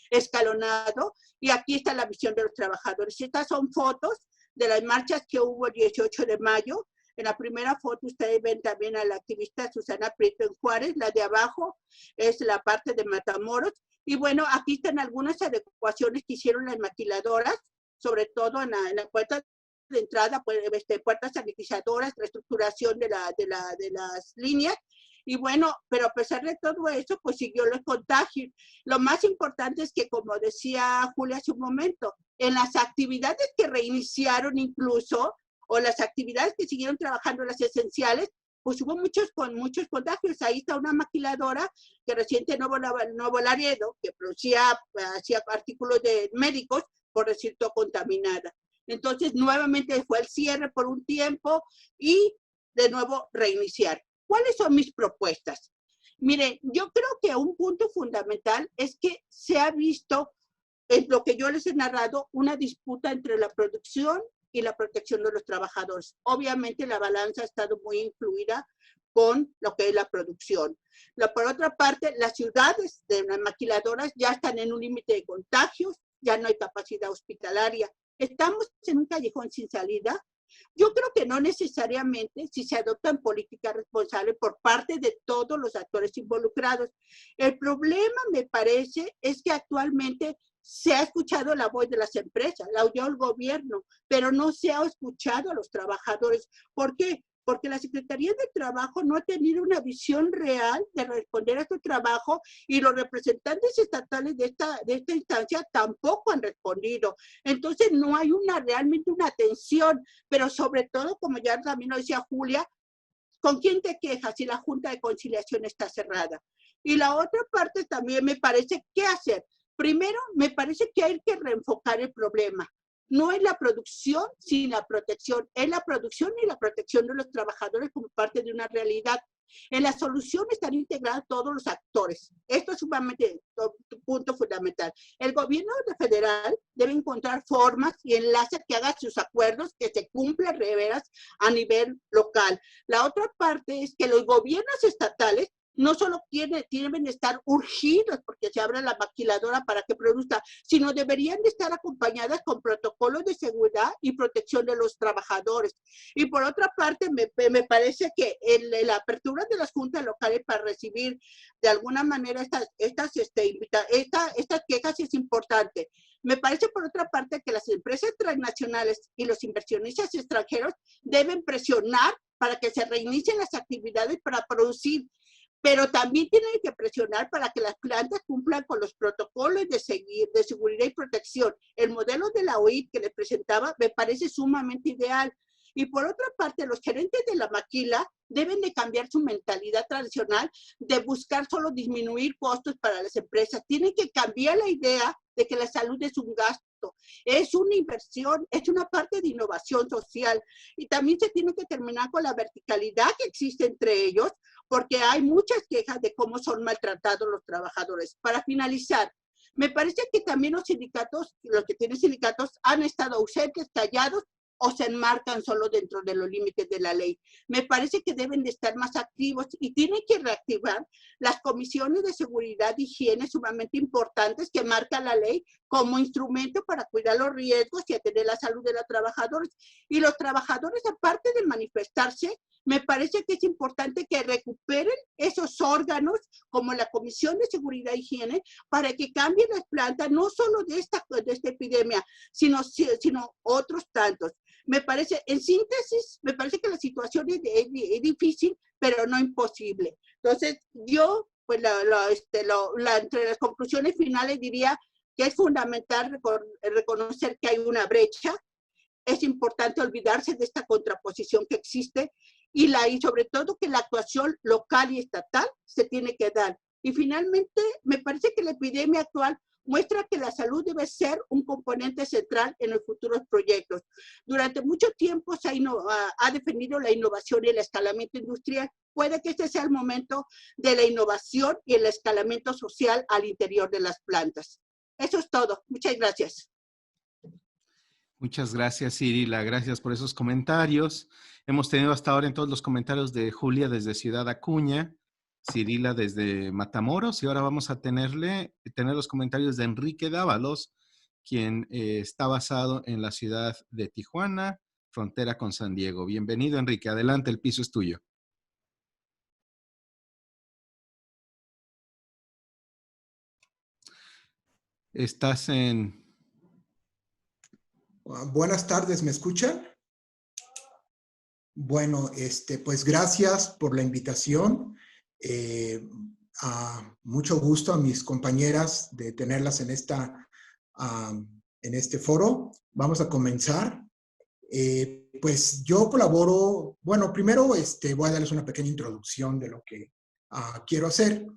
escalonado. Y aquí está la visión de los trabajadores. Estas son fotos de las marchas que hubo el 18 de mayo. En la primera foto ustedes ven también a la activista Susana Prieto en Juárez. La de abajo es la parte de Matamoros. Y bueno, aquí están algunas adecuaciones que hicieron las maquiladoras, sobre todo en la puerta de entrada, puertas sanitizadoras, reestructuración de las líneas. Y bueno, pero a pesar de todo eso, pues siguió los contagios. Lo más importante es que, como decía Julia hace un momento, en las actividades que reiniciaron incluso, o las actividades que siguieron trabajando, las esenciales, pues hubo muchos contagios. Ahí está una maquiladora que reciente Nuevo Laredo, que hacía artículos de médicos, por decir, todo contaminada. Entonces, nuevamente fue el cierre por un tiempo y de nuevo reiniciar. ¿Cuáles son mis propuestas? Miren, yo creo que un punto fundamental es que se ha visto, en lo que yo les he narrado, una disputa entre la producción y la protección de los trabajadores. Obviamente la balanza ha estado muy incluida con lo que es la producción. Por otra parte, las ciudades de las maquiladoras ya están en un límite de contagios, ya no hay capacidad hospitalaria. Estamos en un callejón sin salida. Yo creo que no necesariamente si se adoptan políticas responsables por parte de todos los actores involucrados. El problema, me parece, es que actualmente se ha escuchado la voz de las empresas, la oyó el gobierno, pero no se ha escuchado a los trabajadores. ¿Por qué? Porque la Secretaría de Trabajo no ha tenido una visión real de responder a su trabajo y los representantes estatales de esta instancia tampoco han respondido. Entonces no hay realmente una atención, pero sobre todo, como ya también lo decía Julia, ¿con quién te quejas si la Junta de Conciliación está cerrada? Y la otra parte también me parece, ¿qué hacer? Primero, me parece que hay que reenfocar el problema. No es la producción sin la protección, es la producción y la protección de los trabajadores como parte de una realidad. En la solución están integrados todos los actores. Esto es sumamente un punto fundamental. El gobierno federal debe encontrar formas y enlaces que hagan sus acuerdos, que se cumplan de veras a nivel local. La otra parte es que los gobiernos estatales no solo deben estar urgidos porque se abra la maquiladora para que produzca, sino deberían de estar acompañadas con protocolos de seguridad y protección de los trabajadores. Y por otra parte, me parece que la apertura de las juntas locales para recibir de alguna manera estas quejas es importante. Me parece, por otra parte, que las empresas transnacionales y los inversionistas extranjeros deben presionar para que se reinicien las actividades para producir, pero también tienen que presionar para que las plantas cumplan con los protocolos de seguridad y protección. El modelo de la OIT que les presentaba me parece sumamente ideal. Y por otra parte, los gerentes de la maquila deben de cambiar su mentalidad tradicional de buscar solo disminuir costos para las empresas. Tienen que cambiar la idea de que la salud es un gasto, es una inversión, es una parte de innovación social. Y también se tiene que terminar con la verticalidad que existe entre ellos, porque hay muchas quejas de cómo son maltratados los trabajadores. Para finalizar, me parece que también los sindicatos, los que tienen sindicatos, han estado ausentes, callados, o se enmarcan solo dentro de los límites de la ley. Me parece que deben de estar más activos y tienen que reactivar las comisiones de seguridad y higiene sumamente importantes que marca la ley como instrumento para cuidar los riesgos y atender la salud de los trabajadores. Y los trabajadores, aparte de manifestarse, me parece que es importante que recuperen esos órganos como la Comisión de Seguridad e Higiene para que cambien las plantas, no solo de esta epidemia, sino otros tantos. Me parece, en síntesis, me parece que la situación es difícil, pero no imposible. Entonces, yo, pues, entre las conclusiones finales diría que es fundamental reconocer que hay una brecha. Es importante olvidarse de esta contraposición que existe y sobre todo que la actuación local y estatal se tiene que dar. Y finalmente, me parece que la epidemia actual muestra que la salud debe ser un componente central en los futuros proyectos. Durante mucho tiempo se ha defendido la innovación y el escalamiento industrial. Puede que este sea el momento de la innovación y el escalamiento social al interior de las plantas. Eso es todo. Muchas gracias. Muchas gracias, Cirila. Gracias por esos comentarios. Hemos tenido hasta ahora en todos los comentarios de Julia desde Ciudad Acuña, Cirila desde Matamoros, y ahora vamos a tener los comentarios de Enrique Dávalos, quien está basado en la ciudad de Tijuana, frontera con San Diego. Bienvenido, Enrique. Adelante, el piso es tuyo. Estás en... Buenas tardes, ¿me escuchan? Bueno, pues gracias por la invitación. Mucho gusto a mis compañeras de tenerlas en este foro. Vamos a comenzar. Pues yo colaboro, bueno, primero voy a darles una pequeña introducción de lo que quiero hacer.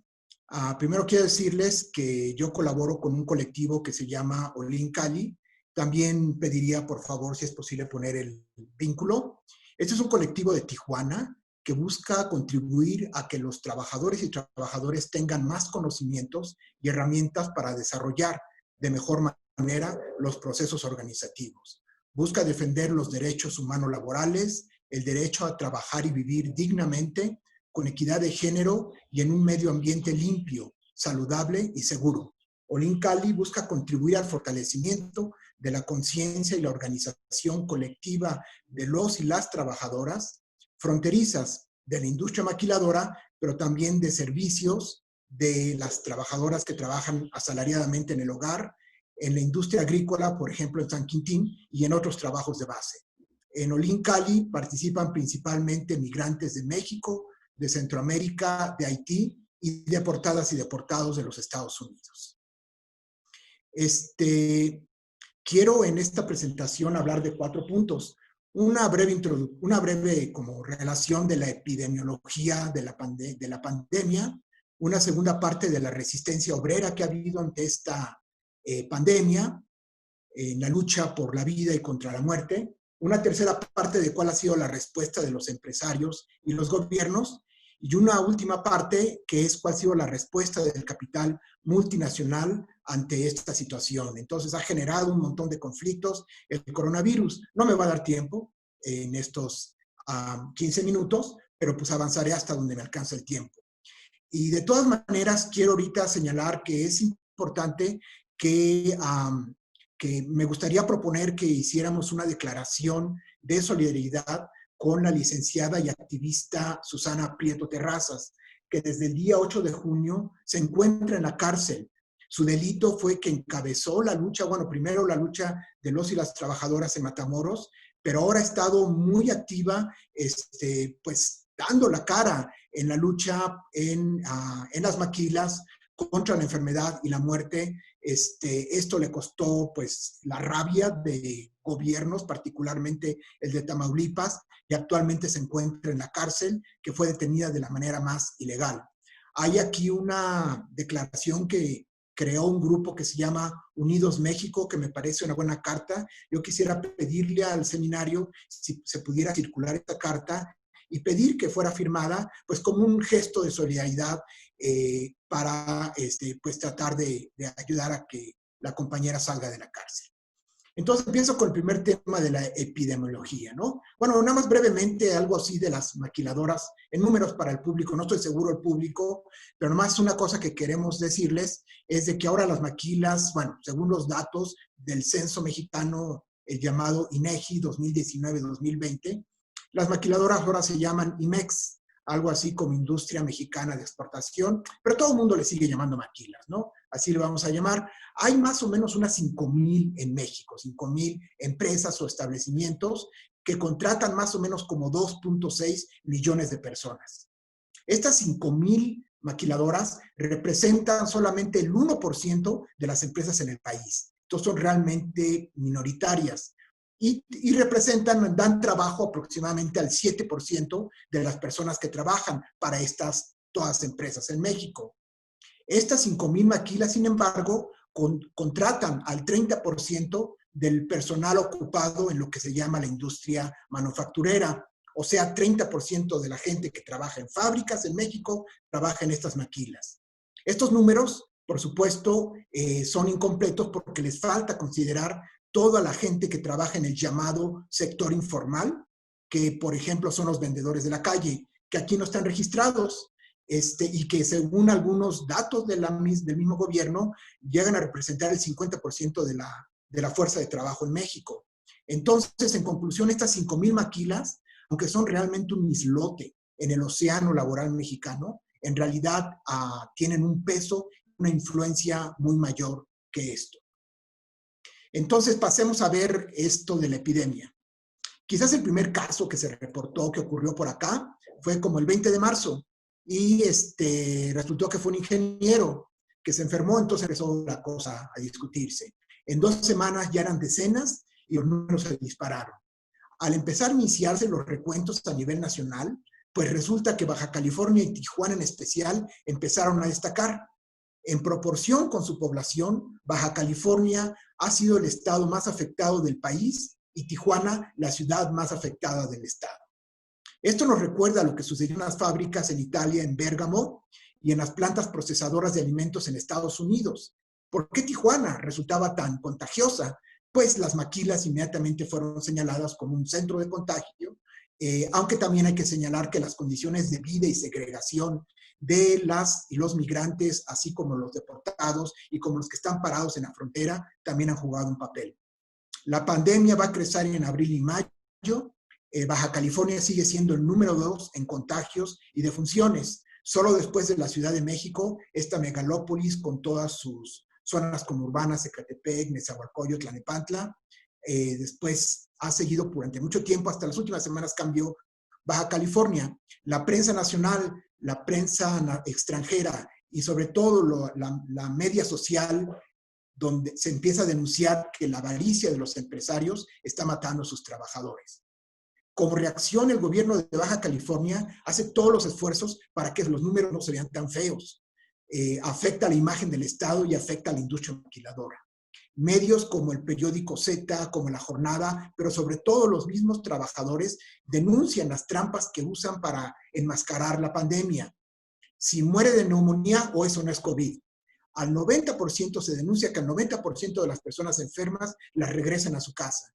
Primero quiero decirles que yo colaboro con un colectivo que se llama Olin Cali. También pediría, por favor, si es posible, poner el vínculo. Este es un colectivo de Tijuana que busca contribuir a que los trabajadores y trabajadoras tengan más conocimientos y herramientas para desarrollar de mejor manera los procesos organizativos. busca defender los derechos humanos laborales, el derecho a trabajar y vivir dignamente, con equidad de género y en un medio ambiente limpio, saludable y seguro. Olincali busca contribuir al fortalecimiento de la conciencia y la organización colectiva de los y las trabajadoras fronterizas de la industria maquiladora, pero también de servicios de las trabajadoras que trabajan asalariadamente en el hogar, en la industria agrícola, por ejemplo, en San Quintín, y en otros trabajos de base. En Olincali participan principalmente migrantes de México, de Centroamérica, de Haití y deportadas y deportados de los Estados Unidos. Quiero en esta presentación hablar de 4 puntos. Una breve como relación de la epidemiología de la pandemia, una segunda parte de la resistencia obrera que ha habido ante esta pandemia, en la lucha por la vida y contra la muerte, una tercera parte de cuál ha sido la respuesta de los empresarios y los gobiernos, y una última parte que es cuál ha sido la respuesta del capital multinacional ante esta situación. Entonces ha generado un montón de conflictos el coronavirus. No me va a dar tiempo en estos 15 minutos, pero pues avanzaré hasta donde me alcanza el tiempo. Y de todas maneras quiero ahorita señalar que es importante que me gustaría proponer que hiciéramos una declaración de solidaridad con la licenciada y activista Susana Prieto Terrazas, que desde el día 8 de junio se encuentra en la cárcel. Su delito fue que encabezó la lucha, bueno, primero la lucha de los y las trabajadoras en Matamoros, pero ahora ha estado muy activa, pues dando la cara en la lucha en las maquilas contra la enfermedad y la muerte. Esto le costó pues la rabia de gobiernos, particularmente el de Tamaulipas, y actualmente se encuentra en la cárcel, que fue detenida de la manera más ilegal. Hay aquí una declaración que creó un grupo que se llama Unidos México, que me parece una buena carta. Yo quisiera pedirle al seminario si se pudiera circular esta carta y pedir que fuera firmada pues como un gesto de solidaridad para pues tratar de ayudar a que la compañera salga de la cárcel. Entonces empiezo con el primer tema de la epidemiología, ¿no? Bueno, nada más brevemente algo así de las maquiladoras en números para el público. No estoy seguro el público, pero nomás una cosa que queremos decirles es de que ahora las maquilas, bueno, según los datos del censo mexicano, el llamado INEGI 2019-2020, las maquiladoras ahora se llaman IMEX, algo así como Industria Mexicana de Exportación, pero todo el mundo le sigue llamando maquilas, ¿no? Así le vamos a llamar. Hay más o menos unas 5,000 en México, 5,000 empresas o establecimientos que contratan más o menos como 2.6 millones de personas. Estas 5,000 maquiladoras representan solamente el 1% de las empresas en el país. Entonces son realmente minoritarias. Y representan, dan trabajo aproximadamente al 7% de las personas que trabajan para todas empresas en México. Estas 5,000 maquilas, sin embargo, contratan al 30% del personal ocupado en lo que se llama la industria manufacturera. O sea, 30% de la gente que trabaja en fábricas en México trabaja en estas maquilas. Estos números, por supuesto, son incompletos porque les falta considerar toda la gente que trabaja en el llamado sector informal, que por ejemplo son los vendedores de la calle, que aquí no están registrados, y que según algunos datos del mismo gobierno, llegan a representar el 50% de la fuerza de trabajo en México. Entonces, en conclusión, estas 5,000 maquilas, aunque son realmente un islote en el océano laboral mexicano, en realidad tienen un peso, una influencia muy mayor que esto. Entonces, pasemos a ver esto de la epidemia. Quizás el primer caso que se reportó que ocurrió por acá fue como el 20 de marzo y resultó que fue un ingeniero que se enfermó, entonces empezó la cosa a discutirse. En 2 semanas ya eran decenas y los números se dispararon. Al empezar a iniciarse los recuentos a nivel nacional, pues resulta que Baja California y Tijuana en especial empezaron a destacar. En proporción con su población, Baja California ha sido el estado más afectado del país y Tijuana la ciudad más afectada del estado. Esto nos recuerda a lo que sucedió en las fábricas en Italia, en Bérgamo, y en las plantas procesadoras de alimentos en Estados Unidos. ¿Por qué Tijuana resultaba tan contagiosa? pues las maquilas inmediatamente fueron señaladas como un centro de contagio, aunque también hay que señalar que las condiciones de vida y segregación de las y los migrantes, así como los deportados y como los que están parados en la frontera, también han jugado un papel. La pandemia va a crecer en abril y mayo. Baja California sigue siendo el número 2 en contagios y defunciones. Solo después de la Ciudad de México, esta megalópolis con todas sus zonas conurbanas, Ecatepec, Nezahualcóyotl, Tlalnepantla, después ha seguido durante mucho tiempo, hasta las últimas semanas cambió Baja California. La prensa nacional, la prensa extranjera y sobre todo la media social, donde se empieza a denunciar que la avaricia de los empresarios está matando a sus trabajadores. Como reacción, el gobierno de Baja California hace todos los esfuerzos para que los números no se vean tan feos. Afecta la imagen del Estado y afecta a la industria maquiladora. Medios como el periódico Z, como La Jornada, pero sobre todo los mismos trabajadores denuncian las trampas que usan para enmascarar la pandemia. Si muere de neumonía o eso no es COVID. Al 90% se denuncia que al 90% de las personas enfermas las regresan a su casa.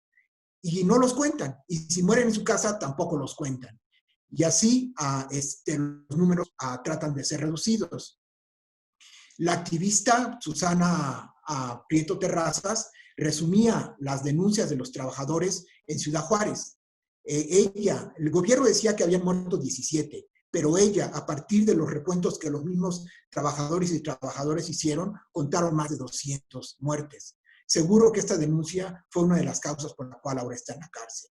Y no los cuentan. Y si mueren en su casa, tampoco los cuentan. Y así los números tratan de ser reducidos. La activista Susana Prieto Terrazas resumía las denuncias de los trabajadores en Ciudad Juárez. El gobierno decía que habían muerto 17, pero ella, a partir de los recuentos que los mismos trabajadores y trabajadoras hicieron, contaron más de 200 muertes. Seguro que esta denuncia fue una de las causas por la cual ahora está en la cárcel.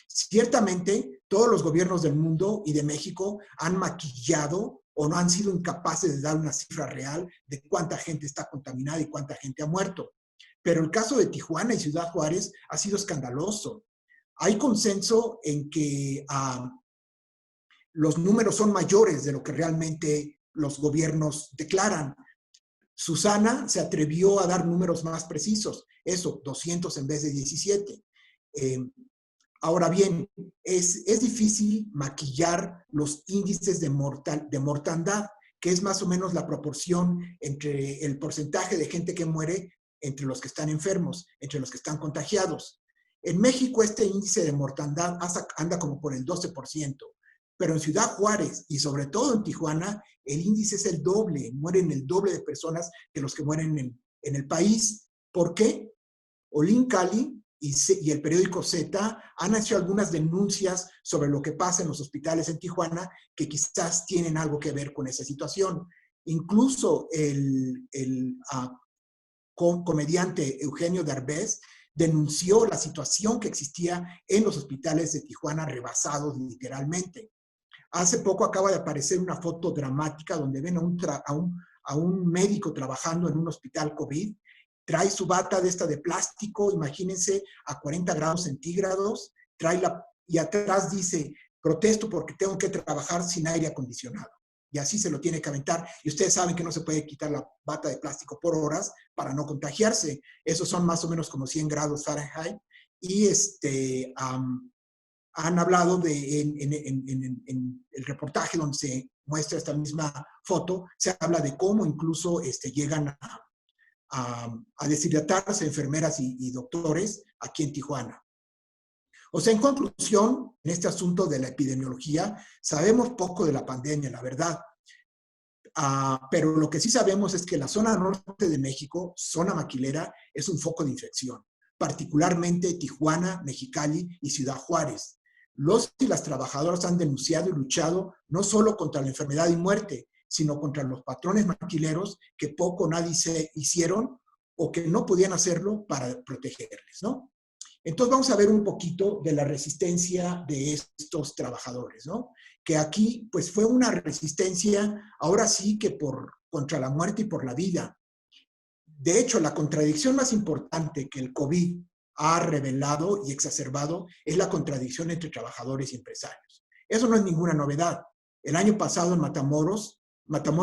Ciertamente, todos los gobiernos del mundo y de México han maquillado o no han sido incapaces de dar una cifra real de cuánta gente está contaminada y cuánta gente ha muerto. Pero el caso de Tijuana y Ciudad Juárez ha sido escandaloso. Hay consenso en que los números son mayores de lo que realmente los gobiernos declaran. Susana se atrevió a dar números más precisos, eso, 200 en vez de 17. Ahora bien, es difícil maquillar los índices de mortandad, que es más o menos la proporción entre el porcentaje de gente que muere entre los que están enfermos, entre los que están contagiados. En México este índice de mortandad anda como por el 12%, pero en Ciudad Juárez y sobre todo en Tijuana, el índice es el doble, mueren el doble de personas que los que mueren en el país. ¿Por qué? Olin Cali y el periódico Z han hecho algunas denuncias sobre lo que pasa en los hospitales en Tijuana que quizás tienen algo que ver con esa situación. Incluso el comediante Eugenio Derbez denunció la situación que existía en los hospitales de Tijuana rebasados literalmente. Hace poco acaba de aparecer una foto dramática donde ven a un médico trabajando en un hospital COVID. Trae su bata de plástico, imagínense, a 40 grados centígrados, y atrás dice, protesto porque tengo que trabajar sin aire acondicionado. Y así se lo tiene que aventar. Y ustedes saben que no se puede quitar la bata de plástico por horas para no contagiarse. Esos son más o menos como 100 grados Fahrenheit. Y han hablado en el reportaje donde se muestra esta misma foto, se habla de cómo incluso llegan a deshidratarse enfermeras y doctores aquí en Tijuana. O sea, en conclusión, en este asunto de la epidemiología, sabemos poco de la pandemia, la verdad. Pero lo que sí sabemos es que la zona norte de México, zona maquilera, es un foco de infección, particularmente Tijuana, Mexicali y Ciudad Juárez. Los y las trabajadoras han denunciado y luchado no solo contra la enfermedad y muerte, sino contra los patrones maquileros que poco o nadie se hicieron o que no podían hacerlo para protegerles, ¿no? Entonces vamos a ver un poquito de la resistencia de estos trabajadores, ¿no? Que aquí pues fue una resistencia, ahora sí que contra la muerte y por la vida. De hecho, la contradicción más importante que el COVID ha revelado y exacerbado es la contradicción entre trabajadores y empresarios. Eso no es ninguna novedad. El año pasado en Matamoros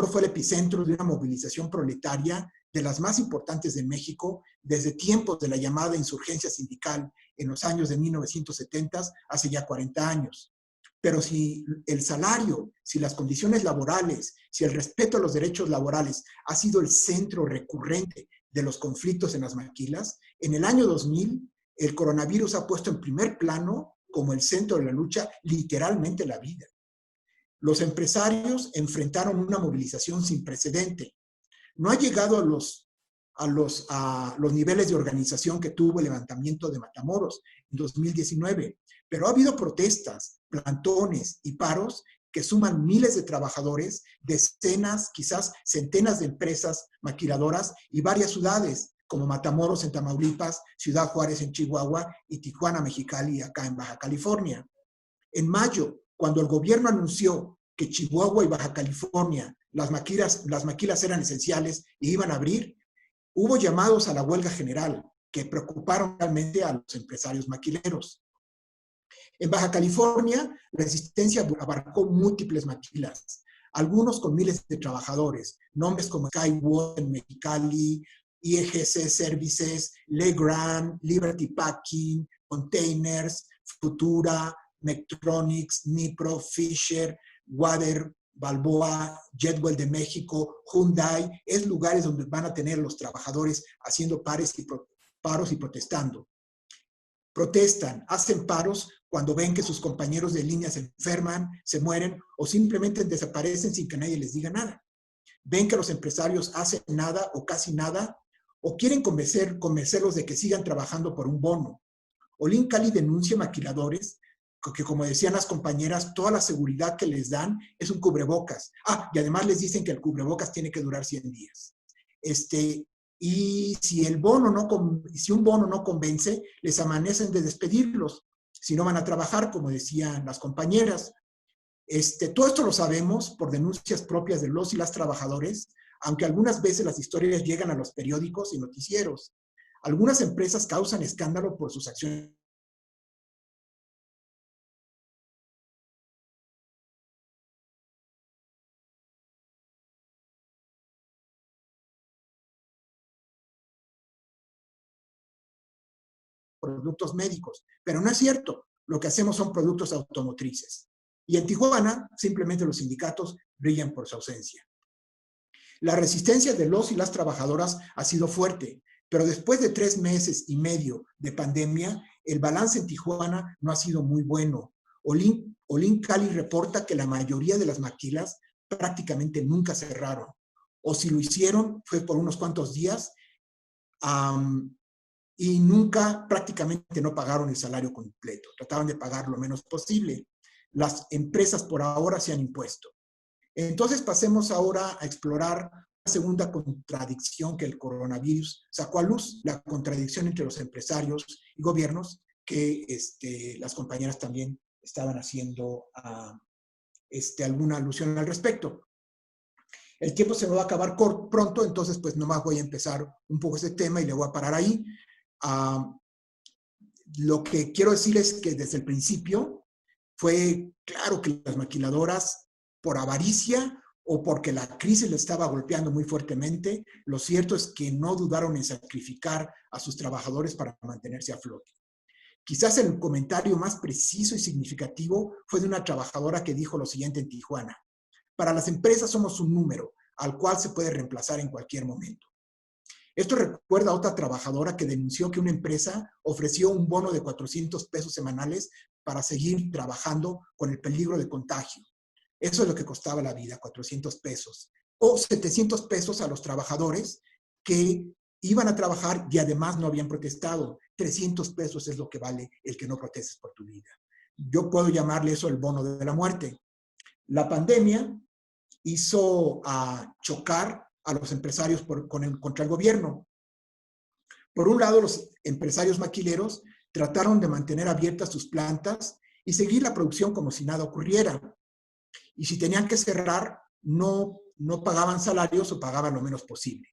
fue el epicentro de una movilización proletaria de las más importantes de México desde tiempos de la llamada insurgencia sindical en los años de 1970, hace ya 40 años. Pero si el salario, si las condiciones laborales, si el respeto a los derechos laborales ha sido el centro recurrente de los conflictos en las maquilas, en el año 2000 el coronavirus ha puesto en primer plano como el centro de la lucha literalmente la vida. Los empresarios enfrentaron una movilización sin precedente. No ha llegado a los niveles de organización que tuvo el levantamiento de Matamoros en 2019, pero ha habido protestas, plantones y paros que suman miles de trabajadores, decenas, quizás centenas de empresas maquiladoras y varias ciudades, como Matamoros en Tamaulipas, Ciudad Juárez en Chihuahua y Tijuana, Mexicali, acá en Baja California. En mayo, cuando el gobierno anunció que Chihuahua y Baja California, las maquilas eran esenciales y iban a abrir, hubo llamados a la huelga general que preocuparon realmente a los empresarios maquileros. En Baja California, la resistencia abarcó múltiples maquilas, algunos con miles de trabajadores, nombres como Skyward en Mexicali, IEGC Services, Legrand, Liberty Packing, Containers, Futura, Metronics, Nipro, Fisher, Water, Balboa, Jetwell de México, Hyundai, es lugares donde van a tener los trabajadores haciendo paros y protestando. Protestan, hacen paros cuando ven que sus compañeros de línea se enferman, se mueren o simplemente desaparecen sin que nadie les diga nada. Ven que los empresarios hacen nada o casi nada o quieren convencerlos de que sigan trabajando por un bono. Olin Cali denuncia maquiladores que, como decían las compañeras, toda la seguridad que les dan es un cubrebocas. Y además les dicen que el cubrebocas tiene que durar 100 días. Y si un bono no convence, les amanecen de despedirlos. Si no van a trabajar, como decían las compañeras. Todo esto lo sabemos por denuncias propias de los y las trabajadores, aunque algunas veces las historias llegan a los periódicos y noticieros. Algunas empresas causan escándalo por sus acciones. Productos médicos, pero no es cierto. Lo que hacemos son productos automotrices. Y en Tijuana, simplemente los sindicatos brillan por su ausencia. La resistencia de los y las trabajadoras ha sido fuerte, pero después de 3 meses y medio de pandemia, el balance en Tijuana no ha sido muy bueno. Olin Cali reporta que la mayoría de las maquilas prácticamente nunca cerraron, o si lo hicieron fue por unos cuantos días, y nunca, prácticamente no pagaron el salario completo. Trataban de pagar lo menos posible. Las empresas por ahora se han impuesto. Entonces pasemos ahora a explorar la segunda contradicción que el coronavirus sacó a luz, la contradicción entre los empresarios y gobiernos, que las compañeras también estaban haciendo alguna alusión al respecto. El tiempo se me va a acabar pronto, entonces pues nomás voy a empezar un poco ese tema y le voy a parar ahí. Lo que quiero decir es que desde el principio fue claro que las maquiladoras, por avaricia o porque la crisis le estaba golpeando muy fuertemente, lo cierto es que no dudaron en sacrificar a sus trabajadores para mantenerse a flote. Quizás el comentario más preciso y significativo fue de una trabajadora que dijo lo siguiente en Tijuana: para las empresas somos un número al cual se puede reemplazar en cualquier momento. Esto recuerda a otra trabajadora que denunció que una empresa ofreció un bono de 400 pesos semanales para seguir trabajando con el peligro de contagio. Eso es lo que costaba la vida, 400 pesos. O 700 pesos a los trabajadores que iban a trabajar y además no habían protestado. 300 pesos es lo que vale el que no protestes por tu vida. Yo puedo llamarle eso el bono de la muerte. La pandemia hizo chocar a los empresarios contra el gobierno. Por un lado, los empresarios maquileros trataron de mantener abiertas sus plantas y seguir la producción como si nada ocurriera. Y si tenían que cerrar, no pagaban salarios o pagaban lo menos posible.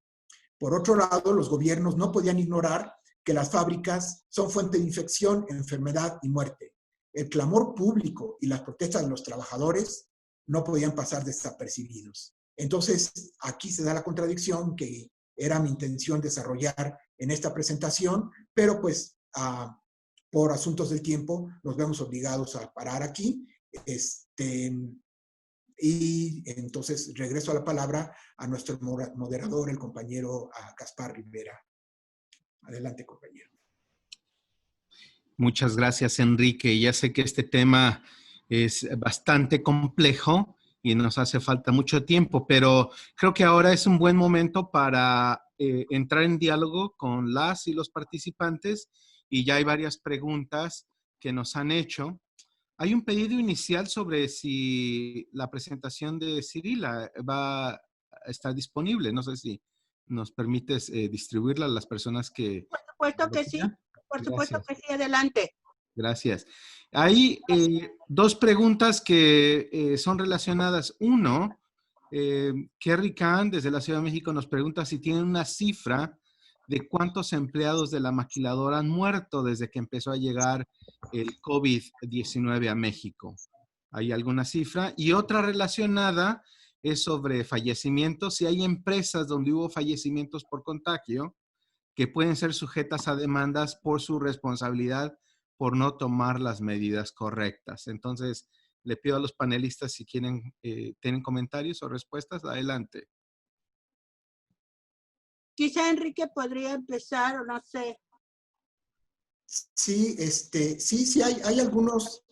Por otro lado, los gobiernos no podían ignorar que las fábricas son fuente de infección, enfermedad y muerte. El clamor público y las protestas de los trabajadores no podían pasar desapercibidos. Entonces, aquí se da la contradicción que era mi intención desarrollar en esta presentación, pero pues por asuntos del tiempo nos vemos obligados a parar aquí. Y entonces regreso a la palabra a nuestro moderador, el compañero Gaspar Rivera. Adelante, compañero. Muchas gracias, Enrique. Ya sé que este tema es bastante complejo y nos hace falta mucho tiempo, pero creo que ahora es un buen momento para entrar en diálogo con las y los participantes, y ya hay varias preguntas que nos han hecho. Hay un pedido inicial sobre si la presentación de Cirila va a estar disponible. No sé si nos permites distribuirla a las personas que... Por supuesto que sí, por supuesto Gracias. que sí, adelante. Gracias. Hay dos preguntas que son relacionadas. Uno, Kerry Khan desde la Ciudad de México nos pregunta si tienen una cifra de cuántos empleados de la maquiladora han muerto desde que empezó a llegar el COVID-19 a México. ¿Hay alguna cifra? Y otra relacionada es sobre fallecimientos. Si hay empresas donde hubo fallecimientos por contagio que pueden ser sujetas a demandas por su responsabilidad por no tomar las medidas correctas. Entonces, le pido a los panelistas si quieren, tienen comentarios o respuestas, adelante. Quizá Enrique podría empezar, o no sé. Sí, sí, hay algunos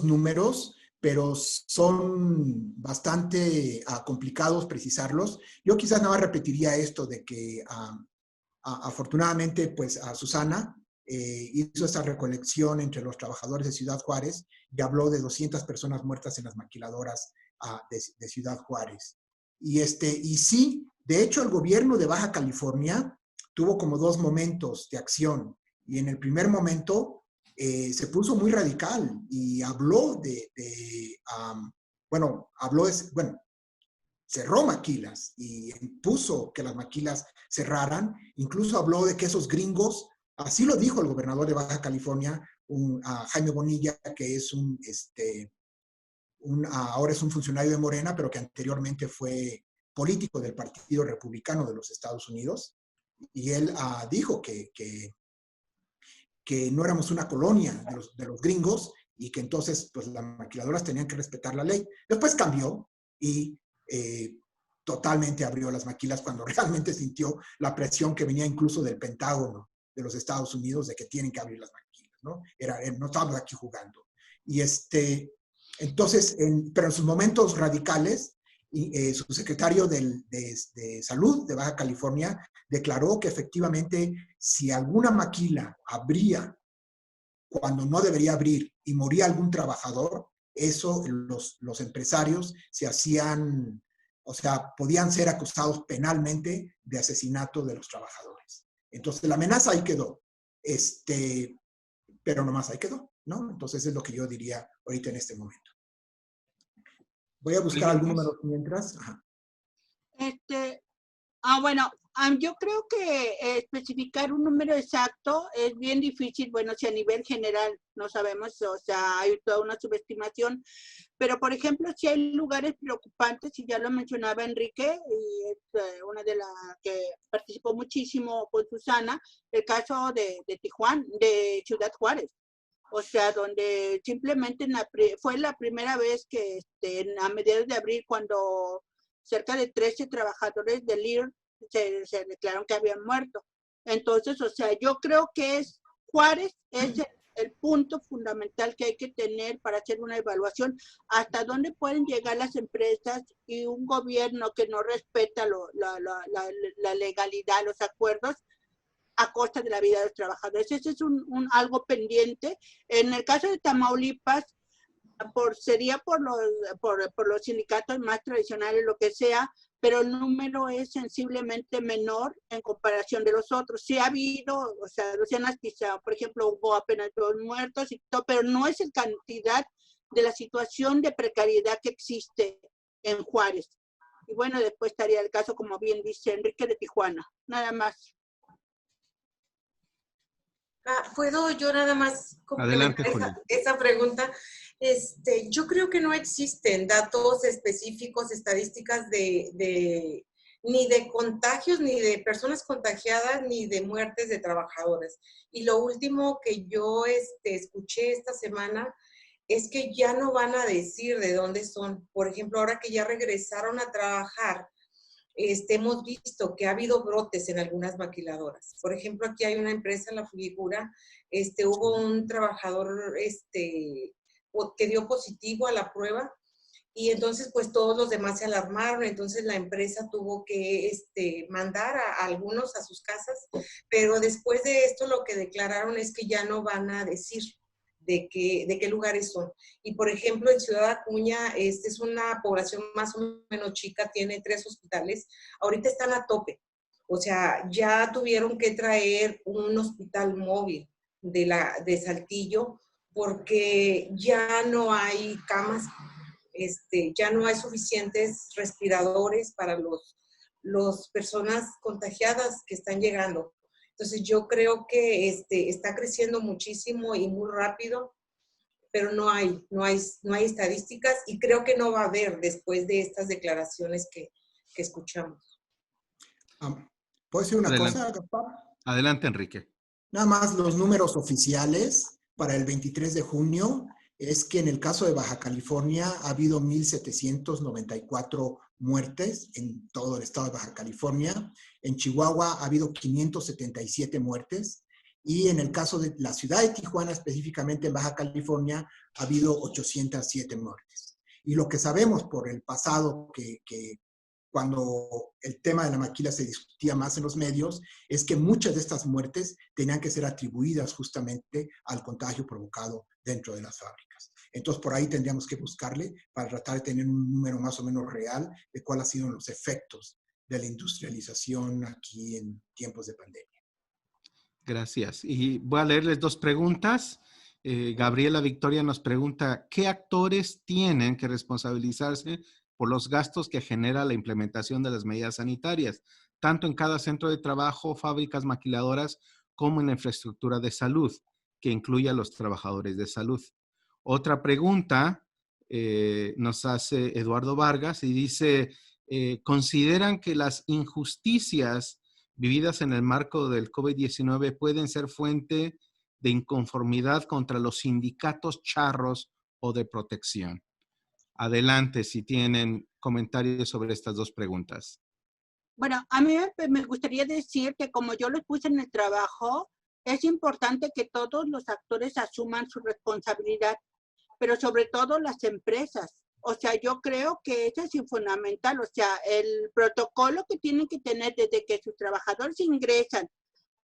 números, pero son bastante complicados precisarlos. Yo quizás nada más repetiría esto de que afortunadamente, pues a Susana hizo esta recolección entre los trabajadores de Ciudad Juárez y habló de 200 personas muertas en las maquiladoras de Ciudad Juárez. Y sí, de hecho, el gobierno de Baja California tuvo como dos momentos de acción. Y en el primer momento se puso muy radical y habló cerró maquilas y impuso que las maquilas cerraran. Incluso habló de que esos gringos, así lo dijo el gobernador de Baja California, Jaime Bonilla, que es ahora es un funcionario de Morena, pero que anteriormente fue político del Partido Republicano de los Estados Unidos. Y él dijo que no éramos una colonia de los gringos y que entonces pues, las maquiladoras tenían que respetar la ley. Después cambió y totalmente abrió las maquilas cuando realmente sintió la presión que venía incluso del Pentágono de los Estados Unidos de que tienen que abrir las maquilas, ¿no? No estábamos aquí jugando. Y entonces, pero en sus momentos radicales, su secretario de Salud de Baja California declaró que efectivamente si alguna maquila abría cuando no debería abrir y moría algún trabajador, eso los empresarios se hacían, o sea, podían ser acusados penalmente de asesinato de los trabajadores. Entonces la amenaza ahí quedó, pero nomás ahí quedó, ¿no? Entonces es lo que yo diría ahorita en este momento. Voy a buscar algún número mientras. Ajá. Bueno, yo creo que especificar un número exacto es bien difícil. Bueno, si a nivel general no sabemos, o sea, hay toda una subestimación, pero por ejemplo, si hay lugares preocupantes, y ya lo mencionaba Enrique, y es una de las que participó muchísimo con Susana, el caso de Tijuana, de Ciudad Juárez. O sea, donde simplemente fue la primera vez que a mediados de abril, cuando cerca de 13 trabajadores del LIR se declararon que habían muerto. Entonces, o sea, yo creo que Juárez es el punto fundamental que hay que tener para hacer una evaluación, hasta dónde pueden llegar las empresas y un gobierno que no respeta la legalidad, los acuerdos, a costa de la vida de los trabajadores. Ese es algo pendiente. En el caso de Tamaulipas, sería por los sindicatos más tradicionales, lo que sea, pero el número es sensiblemente menor en comparación de los otros. Sí ha habido, o sea, Luciana Quizá, por ejemplo, hubo apenas 2 muertos, y todo, pero no es en cantidad de la situación de precariedad que existe en Juárez. Y bueno, después estaría el caso, como bien dice Enrique, de Tijuana. Nada más. ¿Puedo yo nada más complementar esa pregunta? Yo creo que no existen datos específicos, estadísticas ni de contagios, ni de personas contagiadas, ni de muertes de trabajadores. Y lo último que yo escuché esta semana es que ya no van a decir de dónde son. Por ejemplo, ahora que ya regresaron a trabajar, hemos visto que ha habido brotes en algunas maquiladoras. Por ejemplo, aquí hay una empresa, La Figura, hubo un trabajador que dio positivo a la prueba y entonces pues todos los demás se alarmaron, entonces la empresa tuvo que mandar a algunos a sus casas, pero después de esto lo que declararon es que ya no van a decir de qué lugares son. Y por ejemplo, en Ciudad Acuña, es una población más o menos chica, tiene 3 hospitales, ahorita están a tope. O sea, ya tuvieron que traer un hospital móvil de Saltillo porque ya no hay camas, ya no hay suficientes respiradores para las personas contagiadas que están llegando. Entonces yo creo que está creciendo muchísimo y muy rápido, pero no hay estadísticas y creo que no va a haber después de estas declaraciones que escuchamos. ¿Puedo decir una Adelante. cosa, Gaspar? Adelante, Enrique. Nada más los números oficiales para el 23 de junio es que en el caso de Baja California ha habido 1,794 muertes en todo el estado de Baja California. En Chihuahua ha habido 577 muertes. Y en el caso de la ciudad de Tijuana, específicamente en Baja California, ha habido 807 muertes. Y lo que sabemos por el pasado, que cuando el tema de la maquila se discutía más en los medios, es que muchas de estas muertes tenían que ser atribuidas justamente al contagio provocado dentro de las fábricas. Entonces, por ahí tendríamos que buscarle para tratar de tener un número más o menos real de cuáles han sido los efectos de la industrialización aquí en tiempos de pandemia. Gracias. Y voy a leerles 2 preguntas. Gabriela Victoria nos pregunta, ¿qué actores tienen que responsabilizarse por los gastos que genera la implementación de las medidas sanitarias, tanto en cada centro de trabajo, fábricas maquiladoras, como en la infraestructura de salud, que incluye a los trabajadores de salud? Otra pregunta nos hace Eduardo Vargas y dice, ¿consideran que las injusticias vividas en el marco del COVID-19 pueden ser fuente de inconformidad contra los sindicatos charros o de protección? Adelante, si tienen comentarios sobre estas 2 preguntas. Bueno, a mí me gustaría decir que como yo les puse en el trabajo, es importante que todos los actores asuman su responsabilidad, pero sobre todo las empresas. O sea, yo creo que eso es fundamental. O sea, el protocolo que tienen que tener desde que sus trabajadores ingresan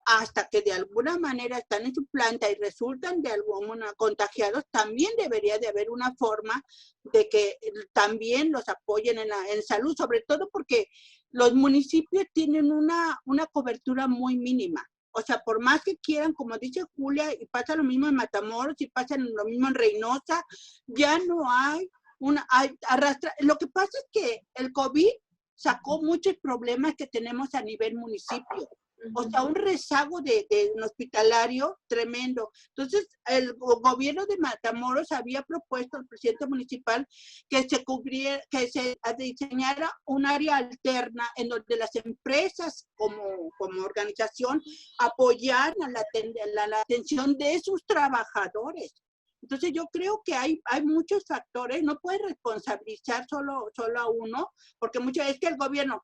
hasta que de alguna manera están en su planta y resultan de alguna contagiados, también debería de haber una forma de que también los apoyen en salud, sobre todo porque los municipios tienen una cobertura muy mínima. O sea, por más que quieran, como dice Julia, y pasa lo mismo en Matamoros, y pasa lo mismo en Reynosa, ya no hay lo que pasa es que el COVID sacó muchos problemas que tenemos a nivel municipio. O sea, un rezago de un hospitalario tremendo. Entonces, el gobierno de Matamoros había propuesto al presidente municipal que se diseñara un área alterna en donde las empresas como organización apoyaran la atención de sus trabajadores. Entonces yo creo que hay muchos factores, no puedes responsabilizar solo a uno, porque muchas veces que el gobierno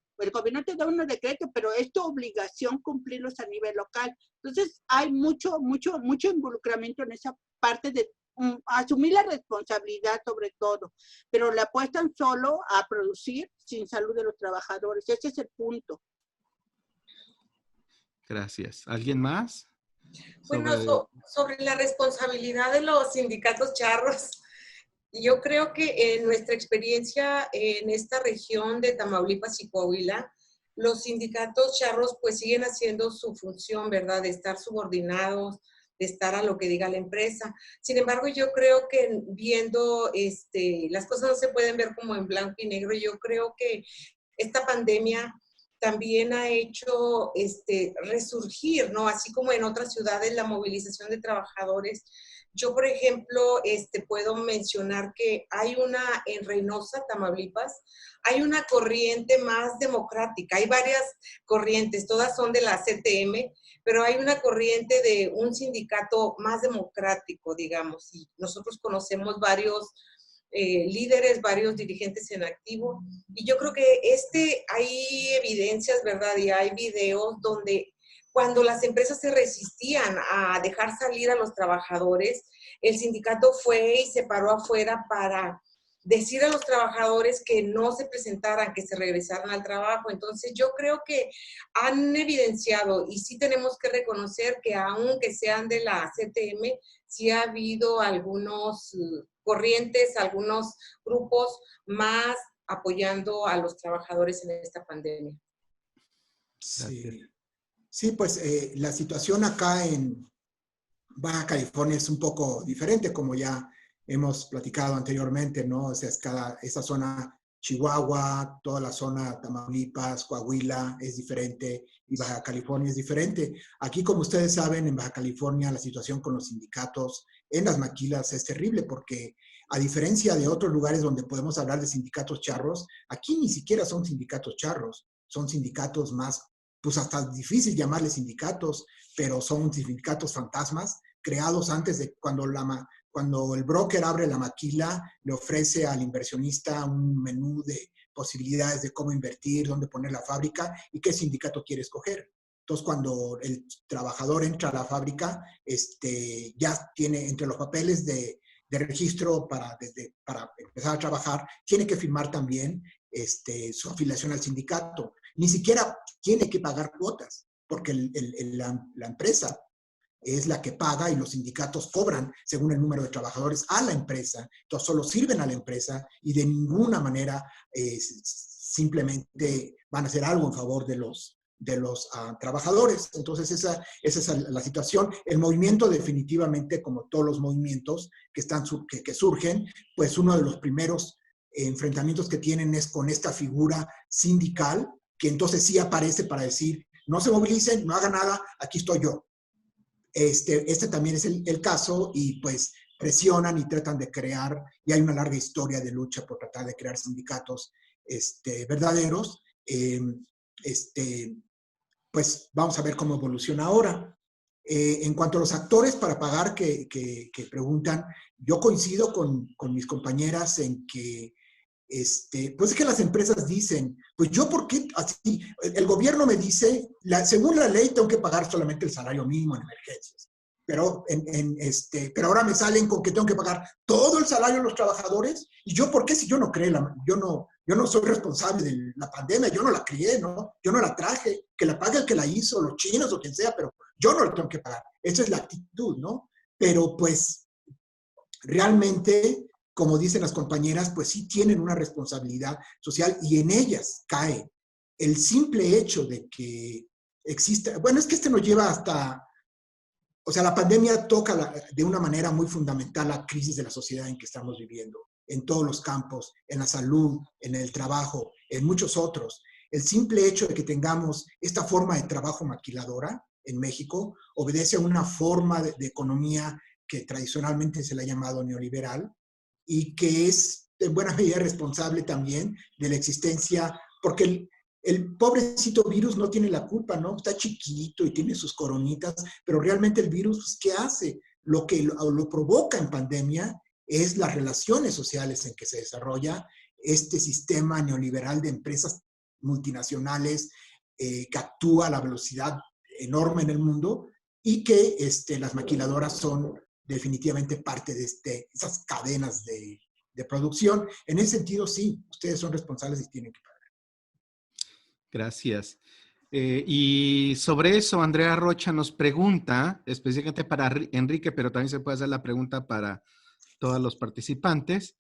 te da unos decretos, pero es tu obligación cumplirlos a nivel local. Entonces hay mucho involucramiento en esa parte de asumir la responsabilidad sobre todo, pero le apuestan solo a producir sin salud de los trabajadores. Ese es el punto. Gracias. ¿Alguien más? Bueno, sobre la responsabilidad de los sindicatos charros, yo creo que en nuestra experiencia en esta región de Tamaulipas y Coahuila, los sindicatos charros pues siguen haciendo su función, ¿verdad? De estar subordinados, de estar a lo que diga la empresa. Sin embargo, yo creo que viendo, las cosas no se pueden ver como en blanco y negro. Yo creo que esta pandemia también ha hecho resurgir, ¿no? Así como en otras ciudades la movilización de trabajadores. Yo, por ejemplo, puedo mencionar que hay en Reynosa, Tamaulipas, hay una corriente más democrática. Hay varias corrientes, todas son de la CTM, pero hay una corriente de un sindicato más democrático, digamos, y nosotros conocemos varios líderes, varios dirigentes en activo, y yo creo que hay evidencias, ¿verdad? Y hay videos donde cuando las empresas se resistían a dejar salir a los trabajadores, el sindicato fue y se paró afuera para decir a los trabajadores que no se presentaran, que se regresaran al trabajo. Entonces yo creo que han evidenciado, y sí tenemos que reconocer que aunque sean de la CTM, sí ha habido algunos corrientes, algunos grupos más apoyando a los trabajadores en esta pandemia. Sí, sí, pues la situación acá en Baja California es un poco diferente, como ya hemos platicado anteriormente, ¿no? O sea, esa zona Chihuahua, toda la zona Tamaulipas, Coahuila es diferente y Baja California es diferente. Aquí, como ustedes saben, en Baja California la situación con los sindicatos en las maquilas es terrible porque a diferencia de otros lugares donde podemos hablar de sindicatos charros, aquí ni siquiera son sindicatos charros, son sindicatos más, pues hasta difícil llamarles sindicatos, pero son sindicatos fantasmas creados antes de cuando el broker abre la maquila, le ofrece al inversionista un menú de posibilidades de cómo invertir, dónde poner la fábrica y qué sindicato quiere escoger. Entonces, cuando el trabajador entra a la fábrica, ya tiene entre los papeles de registro para empezar a trabajar, tiene que firmar también su afiliación al sindicato. Ni siquiera tiene que pagar cuotas, porque la empresa es la que paga y los sindicatos cobran según el número de trabajadores a la empresa. Entonces solo sirven a la empresa y de ninguna manera simplemente van a hacer algo en favor de los trabajadores. Entonces esa es la situación. El movimiento definitivamente, como todos los movimientos que surgen, pues uno de los primeros enfrentamientos que tienen es con esta figura sindical, que entonces sí aparece para decir, no se movilicen, no hagan nada, aquí estoy yo. Este también es el caso y pues presionan y tratan de crear, y hay una larga historia de lucha por tratar de crear sindicatos verdaderos. Pues vamos a ver cómo evoluciona ahora. En cuanto a los actores para pagar que preguntan, yo coincido con mis compañeras en que pues es que las empresas dicen, pues yo por qué así, el gobierno me dice, según la ley tengo que pagar solamente el salario mínimo en emergencias, pero, pero ahora me salen con que tengo que pagar todo el salario de los trabajadores, y yo por qué si yo no creé, yo no soy responsable de la pandemia, yo no la creé, ¿no? Yo no la traje, que la pague el que la hizo, los chinos o quien sea, pero yo no la tengo que pagar. Esa es la actitud, ¿no? Pero pues realmente, como dicen las compañeras, pues sí tienen una responsabilidad social y en ellas cae el simple hecho de que exista, bueno, es que nos lleva hasta, o sea, la pandemia toca de una manera muy fundamental la crisis de la sociedad en que estamos viviendo, en todos los campos, en la salud, en el trabajo, en muchos otros. El simple hecho de que tengamos esta forma de trabajo maquiladora en México obedece a una forma de economía que tradicionalmente se le ha llamado neoliberal, y que es en buena medida responsable también de la existencia, porque el pobrecito virus no tiene la culpa, ¿no? Está chiquito y tiene sus coronitas, pero realmente el virus, ¿qué hace? Lo que lo provoca en pandemia es las relaciones sociales en que se desarrolla este sistema neoliberal de empresas multinacionales que actúa a la velocidad enorme en el mundo y que las maquiladoras son definitivamente parte de esas cadenas de producción. En ese sentido, sí, ustedes son responsables y tienen que pagar. Gracias. Y sobre eso, Andrea Rocha nos pregunta, específicamente para Enrique, pero también se puede hacer la pregunta para todos los participantes,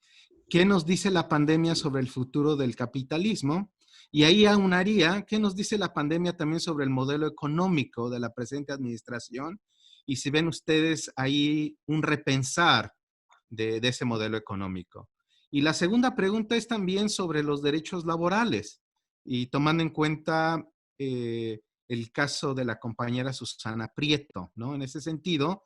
¿qué nos dice la pandemia sobre el futuro del capitalismo? Y ahí aunaría, ¿qué nos dice la pandemia también sobre el modelo económico de la presente administración? Y si ven ustedes ahí un repensar de ese modelo económico. Y la segunda pregunta es también sobre los derechos laborales y tomando en cuenta el caso de la compañera Susana Prieto, ¿no? En ese sentido,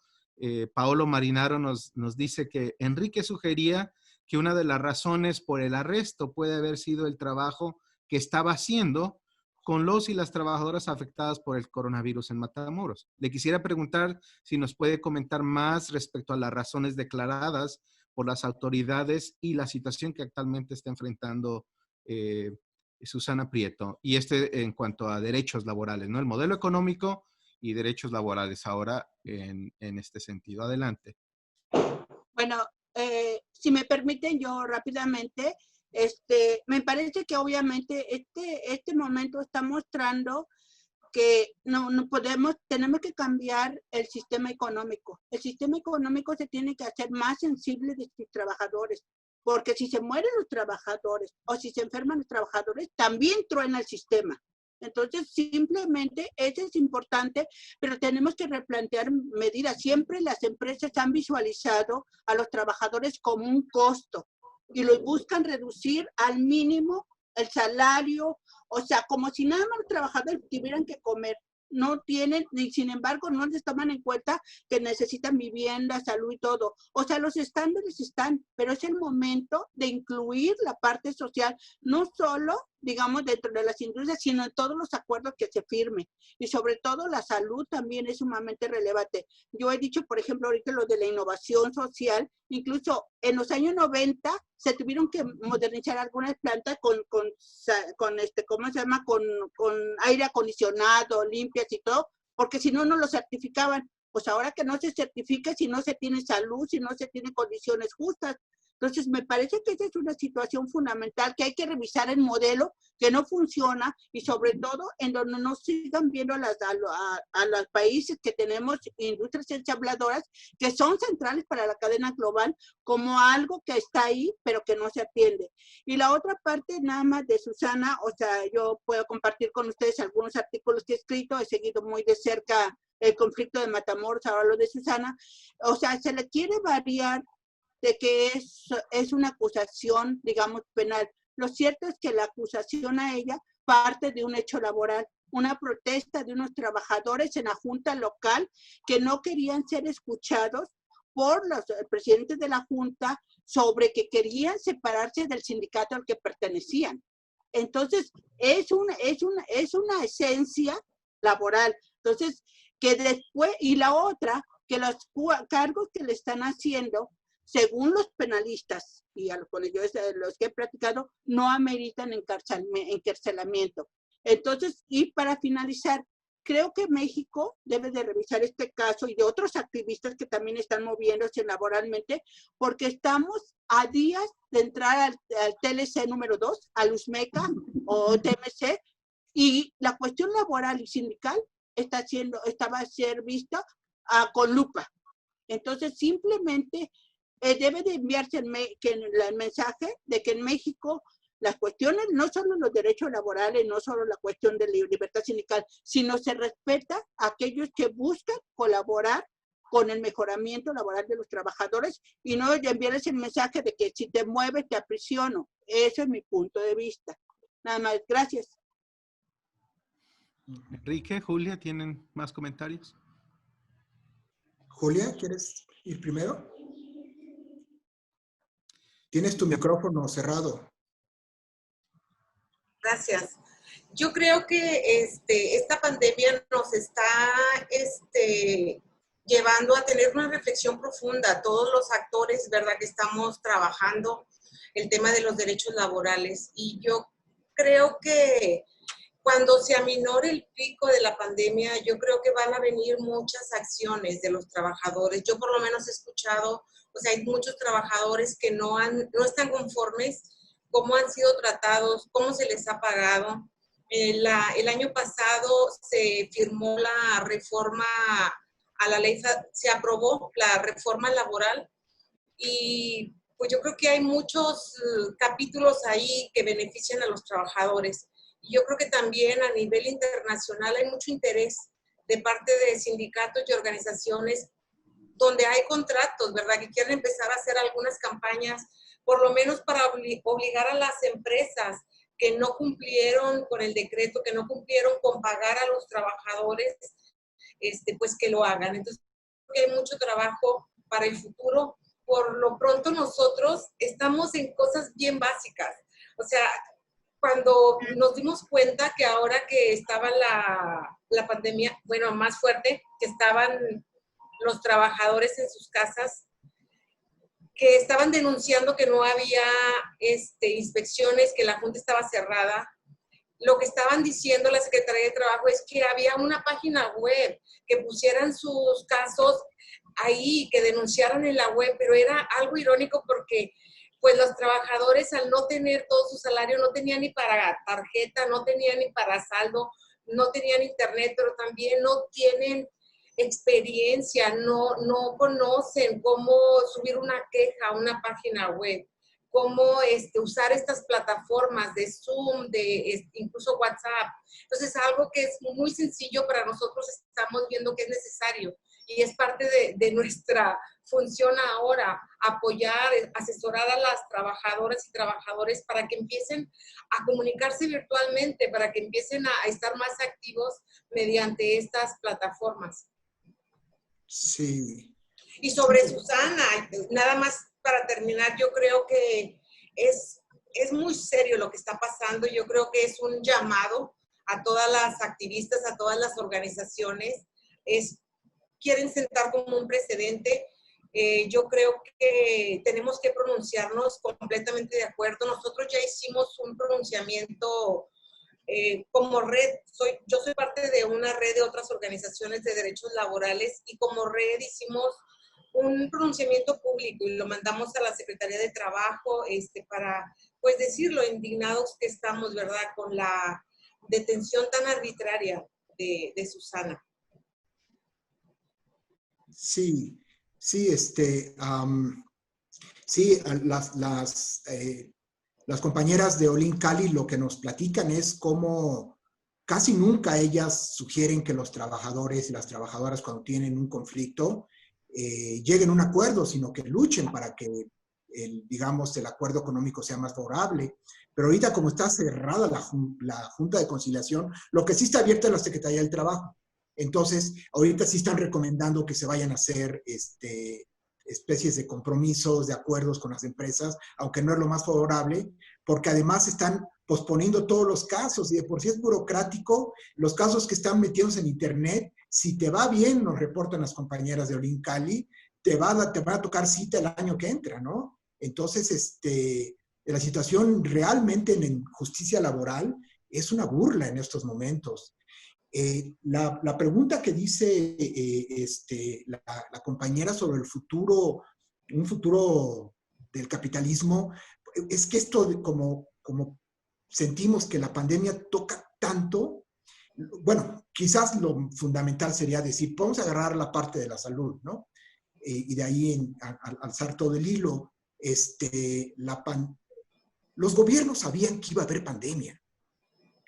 Paolo Marinaro nos dice que Enrique sugería que una de las razones por el arresto puede haber sido el trabajo que estaba haciendo con los y las trabajadoras afectadas por el coronavirus en Matamoros. Le quisiera preguntar si nos puede comentar más respecto a las razones declaradas por las autoridades y la situación que actualmente está enfrentando Susana Prieto. Y en cuanto a derechos laborales, ¿no? El modelo económico y derechos laborales ahora en este sentido. Adelante. Bueno, si me permiten yo rápidamente, me parece que obviamente este momento está mostrando que no podemos, tenemos que cambiar el sistema económico. El sistema económico se tiene que hacer más sensible de sus trabajadores, porque si se mueren los trabajadores o si se enferman los trabajadores, también truena el sistema. Entonces, simplemente eso es importante, pero tenemos que replantear medidas. Siempre las empresas han visualizado a los trabajadores como un costo y los buscan reducir al mínimo el salario, o sea, como si nada más los trabajadores tuvieran que comer. No tienen, y sin embargo, no les toman en cuenta que necesitan vivienda, salud y todo. O sea, los estándares están, pero es el momento de incluir la parte social, no solo, digamos, dentro de las industrias, sino en todos los acuerdos que se firmen. Y sobre todo la salud también es sumamente relevante. Yo he dicho, por ejemplo, ahorita lo de la innovación social, incluso en los años 90 se tuvieron que modernizar algunas plantas con ¿cómo se llama? Con aire acondicionado, limpias y todo, porque si no, no lo certificaban. Pues ahora que no se certifica, si no se tiene salud, si no se tiene condiciones justas. Entonces, me parece que esa es una situación fundamental, que hay que revisar el modelo que no funciona y sobre todo en donde no sigan viendo a los países que tenemos industrias ensambladoras que son centrales para la cadena global como algo que está ahí, pero que no se atiende. Y la otra parte nada más de Susana, o sea, yo puedo compartir con ustedes algunos artículos que he escrito, he seguido muy de cerca el conflicto de Matamoros, ahora lo de Susana, o sea, se le quiere variar de que es una acusación, digamos, penal. Lo cierto es que la acusación a ella parte de un hecho laboral, una protesta de unos trabajadores en la junta local que no querían ser escuchados por los presidentes de la junta sobre que querían separarse del sindicato al que pertenecían. Entonces, es una esencia laboral. Entonces, que después, y la otra, que los cargos que le están haciendo, según los penalistas y a los que he platicado, no ameritan encarcelamiento. Entonces, y para finalizar, creo que México debe de revisar este caso y de otros activistas que también están moviéndose laboralmente, porque estamos a días de entrar al TLC número 2, al USMECA o TMC, y la cuestión laboral y sindical va a ser vista con lupa. Entonces, simplemente debe de enviarse el mensaje de que en México las cuestiones, no solo los derechos laborales, no solo la cuestión de la libertad sindical, sino se respeta a aquellos que buscan colaborar con el mejoramiento laboral de los trabajadores y no enviarles el mensaje de que si te mueves te aprisiono. Ese es mi punto de vista. Nada más, gracias. Enrique, Julia, ¿tienen más comentarios? Julia, ¿quieres ir primero? Tienes tu micrófono cerrado. Gracias. Yo creo que esta pandemia nos está llevando a tener una reflexión profunda, todos los actores, ¿verdad?, que estamos trabajando el tema de los derechos laborales. Y yo creo que cuando se aminore el pico de la pandemia, yo creo que van a venir muchas acciones de los trabajadores. Yo por lo menos he escuchado, o sea, hay muchos trabajadores que no están conformes cómo han sido tratados, cómo se les ha pagado. El año pasado se firmó la reforma a la ley, se aprobó la reforma laboral y pues yo creo que hay muchos capítulos ahí que benefician a los trabajadores. Y yo creo que también a nivel internacional hay mucho interés de parte de sindicatos y organizaciones donde hay contratos, ¿verdad?, que quieren empezar a hacer algunas campañas, por lo menos para obligar a las empresas que no cumplieron con el decreto, que no cumplieron con pagar a los trabajadores, pues que lo hagan. Entonces, creo que hay mucho trabajo para el futuro. Por lo pronto nosotros estamos en cosas bien básicas. O sea, cuando nos dimos cuenta que ahora que estaba la pandemia, bueno, más fuerte, que estaban los trabajadores en sus casas, que estaban denunciando que no había inspecciones, que la Junta estaba cerrada. Lo que estaban diciendo la Secretaría de Trabajo es que había una página web, que pusieran sus casos ahí, que denunciaran en la web, pero era algo irónico porque pues los trabajadores al no tener todo su salario, no tenían ni para tarjeta, no tenían ni para saldo, no tenían internet, pero también no tienen experiencia, no conocen cómo subir una queja a una página web, cómo usar estas plataformas de Zoom, de incluso WhatsApp. Entonces, algo que es muy sencillo para nosotros, estamos viendo que es necesario y es parte de nuestra función ahora, apoyar, asesorar a las trabajadoras y trabajadores para que empiecen a comunicarse virtualmente, para que empiecen a estar más activos mediante estas plataformas. Sí. Y sobre Susana, nada más para terminar, yo creo que es muy serio lo que está pasando. Yo creo que es un llamado a todas las activistas, a todas las organizaciones. Quieren sentar como un precedente. Yo creo que tenemos que pronunciarnos completamente de acuerdo. Nosotros ya hicimos un pronunciamiento como red. Yo soy parte de una red de otras organizaciones de derechos laborales y como red hicimos un pronunciamiento público y lo mandamos a la Secretaría de Trabajo para, pues, decirlo, indignados que estamos, ¿verdad?, con la detención tan arbitraria de Susana. Sí, sí, sí, las compañeras de Olin Cali lo que nos platican es cómo casi nunca ellas sugieren que los trabajadores y las trabajadoras cuando tienen un conflicto lleguen a un acuerdo, sino que luchen para que, digamos, el acuerdo económico sea más favorable. Pero ahorita como está cerrada la Junta de Conciliación, lo que sí está abierta es la Secretaría del Trabajo. Entonces, ahorita sí están recomendando que se vayan a hacer especies de compromisos, de acuerdos con las empresas, aunque no es lo más favorable, porque además están posponiendo todos los casos, y de por sí es burocrático, los casos que están metidos en internet, si te va bien, nos reportan las compañeras de Olin Cali, te van a tocar cita el año que entra, ¿no? Entonces, la situación realmente en justicia laboral es una burla en estos momentos. La pregunta que dice la compañera sobre el futuro, un futuro del capitalismo, es que esto, como sentimos que la pandemia toca tanto, bueno, quizás lo fundamental sería decir, podemos agarrar la parte de la salud, ¿no? Y de ahí alzar todo el hilo. Los gobiernos sabían que iba a haber pandemia.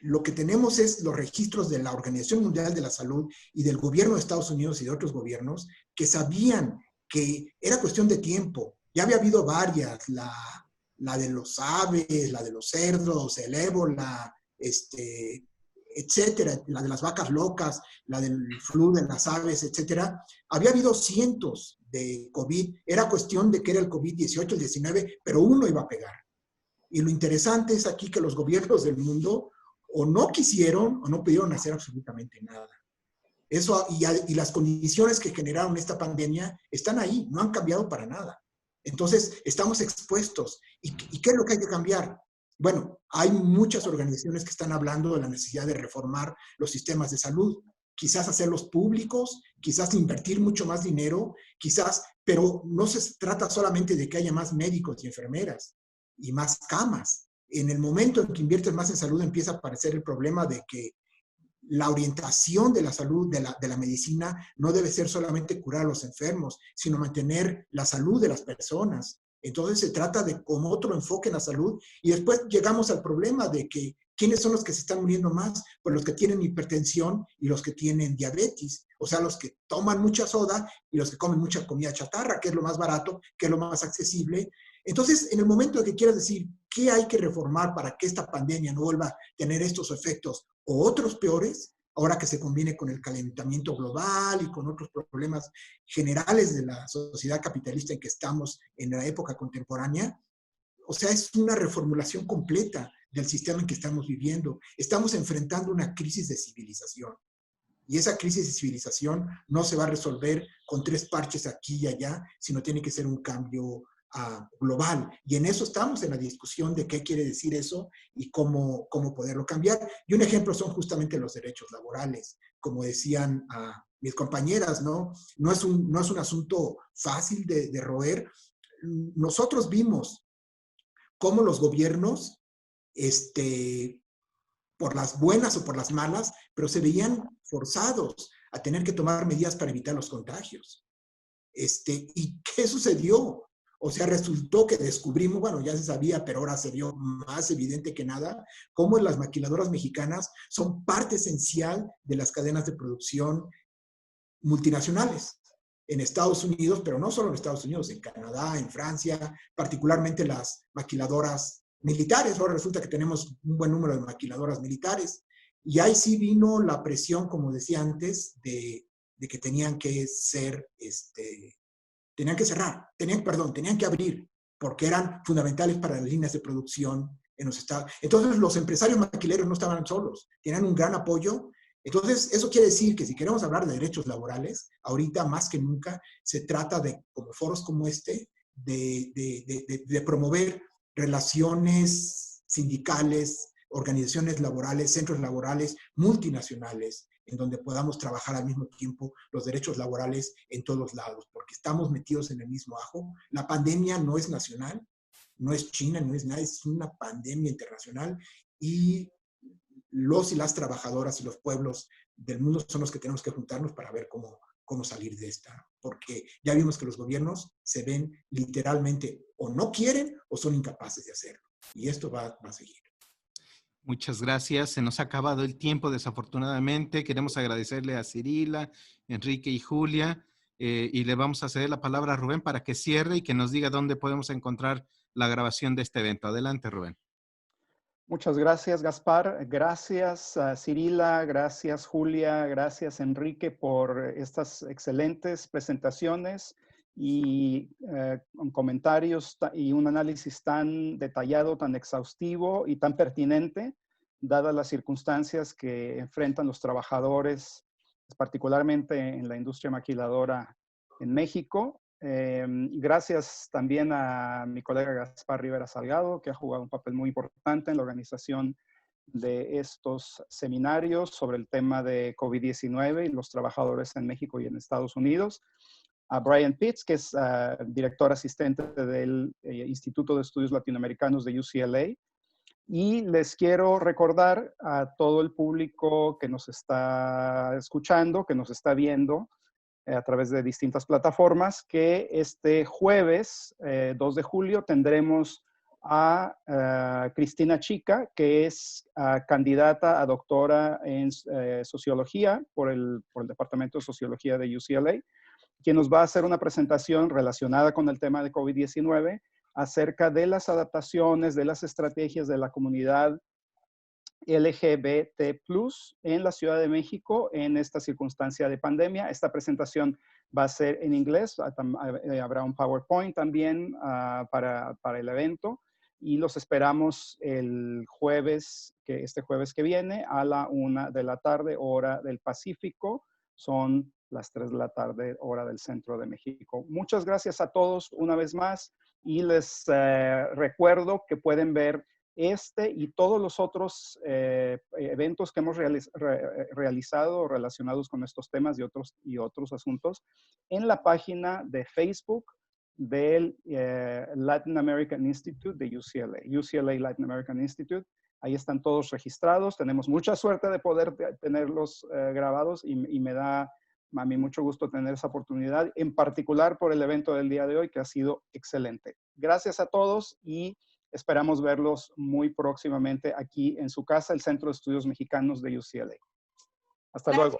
Lo que tenemos es los registros de la Organización Mundial de la Salud y del gobierno de Estados Unidos y de otros gobiernos que sabían que era cuestión de tiempo. Ya había habido varias, la de los aves, la de los cerdos, el ébola, etcétera, la de las vacas locas, la del flu de las aves, etcétera. Había habido cientos de COVID. Era cuestión de que era el COVID-18, el 19, pero uno iba a pegar. Y lo interesante es aquí que los gobiernos del mundo o no quisieron o no pudieron hacer absolutamente nada. Eso, y las condiciones que generaron esta pandemia están ahí, no han cambiado para nada. Entonces, estamos expuestos. ¿Y qué es lo que hay que cambiar? Bueno, hay muchas organizaciones que están hablando de la necesidad de reformar los sistemas de salud, quizás hacerlos públicos, quizás invertir mucho más dinero, quizás, pero no se trata solamente de que haya más médicos y enfermeras y más camas. En el momento en que inviertes más en salud empieza a aparecer el problema de que la orientación de la salud, de la medicina, no debe ser solamente curar a los enfermos, sino mantener la salud de las personas. Entonces se trata de como otro enfoque en la salud y después llegamos al problema de que ¿quiénes son los que se están muriendo más? Pues los que tienen hipertensión y los que tienen diabetes, o sea, los que toman mucha soda y los que comen mucha comida chatarra, que es lo más barato, que es lo más accesible. Entonces, en el momento de que quieras decir qué hay que reformar para que esta pandemia no vuelva a tener estos efectos o otros peores, ahora que se combine con el calentamiento global y con otros problemas generales de la sociedad capitalista en que estamos en la época contemporánea, o sea, es una reformulación completa del sistema en que estamos viviendo. Estamos enfrentando una crisis de civilización. Y esa crisis de civilización no se va a resolver con 3 parches aquí y allá, sino tiene que ser un cambio global. Y en eso estamos, en la discusión de qué quiere decir eso y cómo poderlo cambiar. Y un ejemplo son justamente los derechos laborales. Como decían mis compañeras, ¿no? No es un asunto fácil de roer. Nosotros vimos cómo los gobiernos, por las buenas o por las malas, pero se veían forzados a tener que tomar medidas para evitar los contagios. ¿Y qué sucedió? O sea, resultó que descubrimos, bueno, ya se sabía, pero ahora se vio más evidente que nada, cómo las maquiladoras mexicanas son parte esencial de las cadenas de producción multinacionales en Estados Unidos, pero no solo en Estados Unidos, en Canadá, en Francia, particularmente las maquiladoras militares. Ahora resulta que tenemos un buen número de maquiladoras militares. Y ahí sí vino la presión, como decía antes, de que tenían que ser, tenían que cerrar, tenían que abrir, porque eran fundamentales para las líneas de producción en los estados. Entonces, los empresarios maquileros no estaban solos, tenían un gran apoyo. Entonces, eso quiere decir que si queremos hablar de derechos laborales, ahorita más que nunca se trata de, como foros como este, de promover relaciones sindicales, organizaciones laborales, centros laborales multinacionales, en donde podamos trabajar al mismo tiempo los derechos laborales en todos lados, porque estamos metidos en el mismo ajo. La pandemia no es nacional, no es China, no es nada, es una pandemia internacional, y los y las trabajadoras y los pueblos del mundo son los que tenemos que juntarnos para ver cómo salir de esta, porque ya vimos que los gobiernos se ven literalmente o no quieren o son incapaces de hacerlo, y esto va a seguir. Muchas gracias. Se nos ha acabado el tiempo, desafortunadamente. Queremos agradecerle a Cirila, Enrique y Julia, y le vamos a ceder la palabra a Rubén para que cierre y que nos diga dónde podemos encontrar la grabación de este evento. Adelante, Rubén. Muchas gracias, Gaspar. Gracias, Cirila. Gracias, Julia. Gracias, Enrique, por estas excelentes presentaciones y comentarios y un análisis tan detallado, tan exhaustivo y tan pertinente, dadas las circunstancias que enfrentan los trabajadores, particularmente en la industria maquiladora en México. Gracias también a mi colega Gaspar Rivera Salgado, que ha jugado un papel muy importante en la organización de estos seminarios sobre el tema de COVID-19 y los trabajadores en México y en Estados Unidos. A Brian Pitts, que es director asistente del Instituto de Estudios Latinoamericanos de UCLA. Y les quiero recordar a todo el público que nos está escuchando, que nos está viendo, a través de distintas plataformas, que este jueves 2 de julio tendremos a Cristina Chica, que es candidata a doctora en sociología por el Departamento de Sociología de UCLA, quien nos va a hacer una presentación relacionada con el tema de COVID-19 acerca de las adaptaciones, de las estrategias de la comunidad LGBT+ en la Ciudad de México en esta circunstancia de pandemia. Esta presentación va a ser en inglés, habrá un PowerPoint también para el evento, y los esperamos el jueves, este jueves que viene a la 1 de la tarde, hora del Pacífico. Son las 3 de la tarde, hora del Centro de México. Muchas gracias a todos una vez más, y les recuerdo que pueden ver este y todos los otros eventos que hemos realizado relacionados con estos temas y otros asuntos en la página de Facebook del Latin American Institute de UCLA, UCLA Latin American Institute. Ahí están todos registrados. Tenemos mucha suerte de poder tenerlos grabados, y me da a mí mucho gusto tener esa oportunidad, en particular por el evento del día de hoy, que ha sido excelente. Gracias a todos y esperamos verlos muy próximamente aquí en su casa, el Centro de Estudios Mexicanos de UCLA. Hasta luego.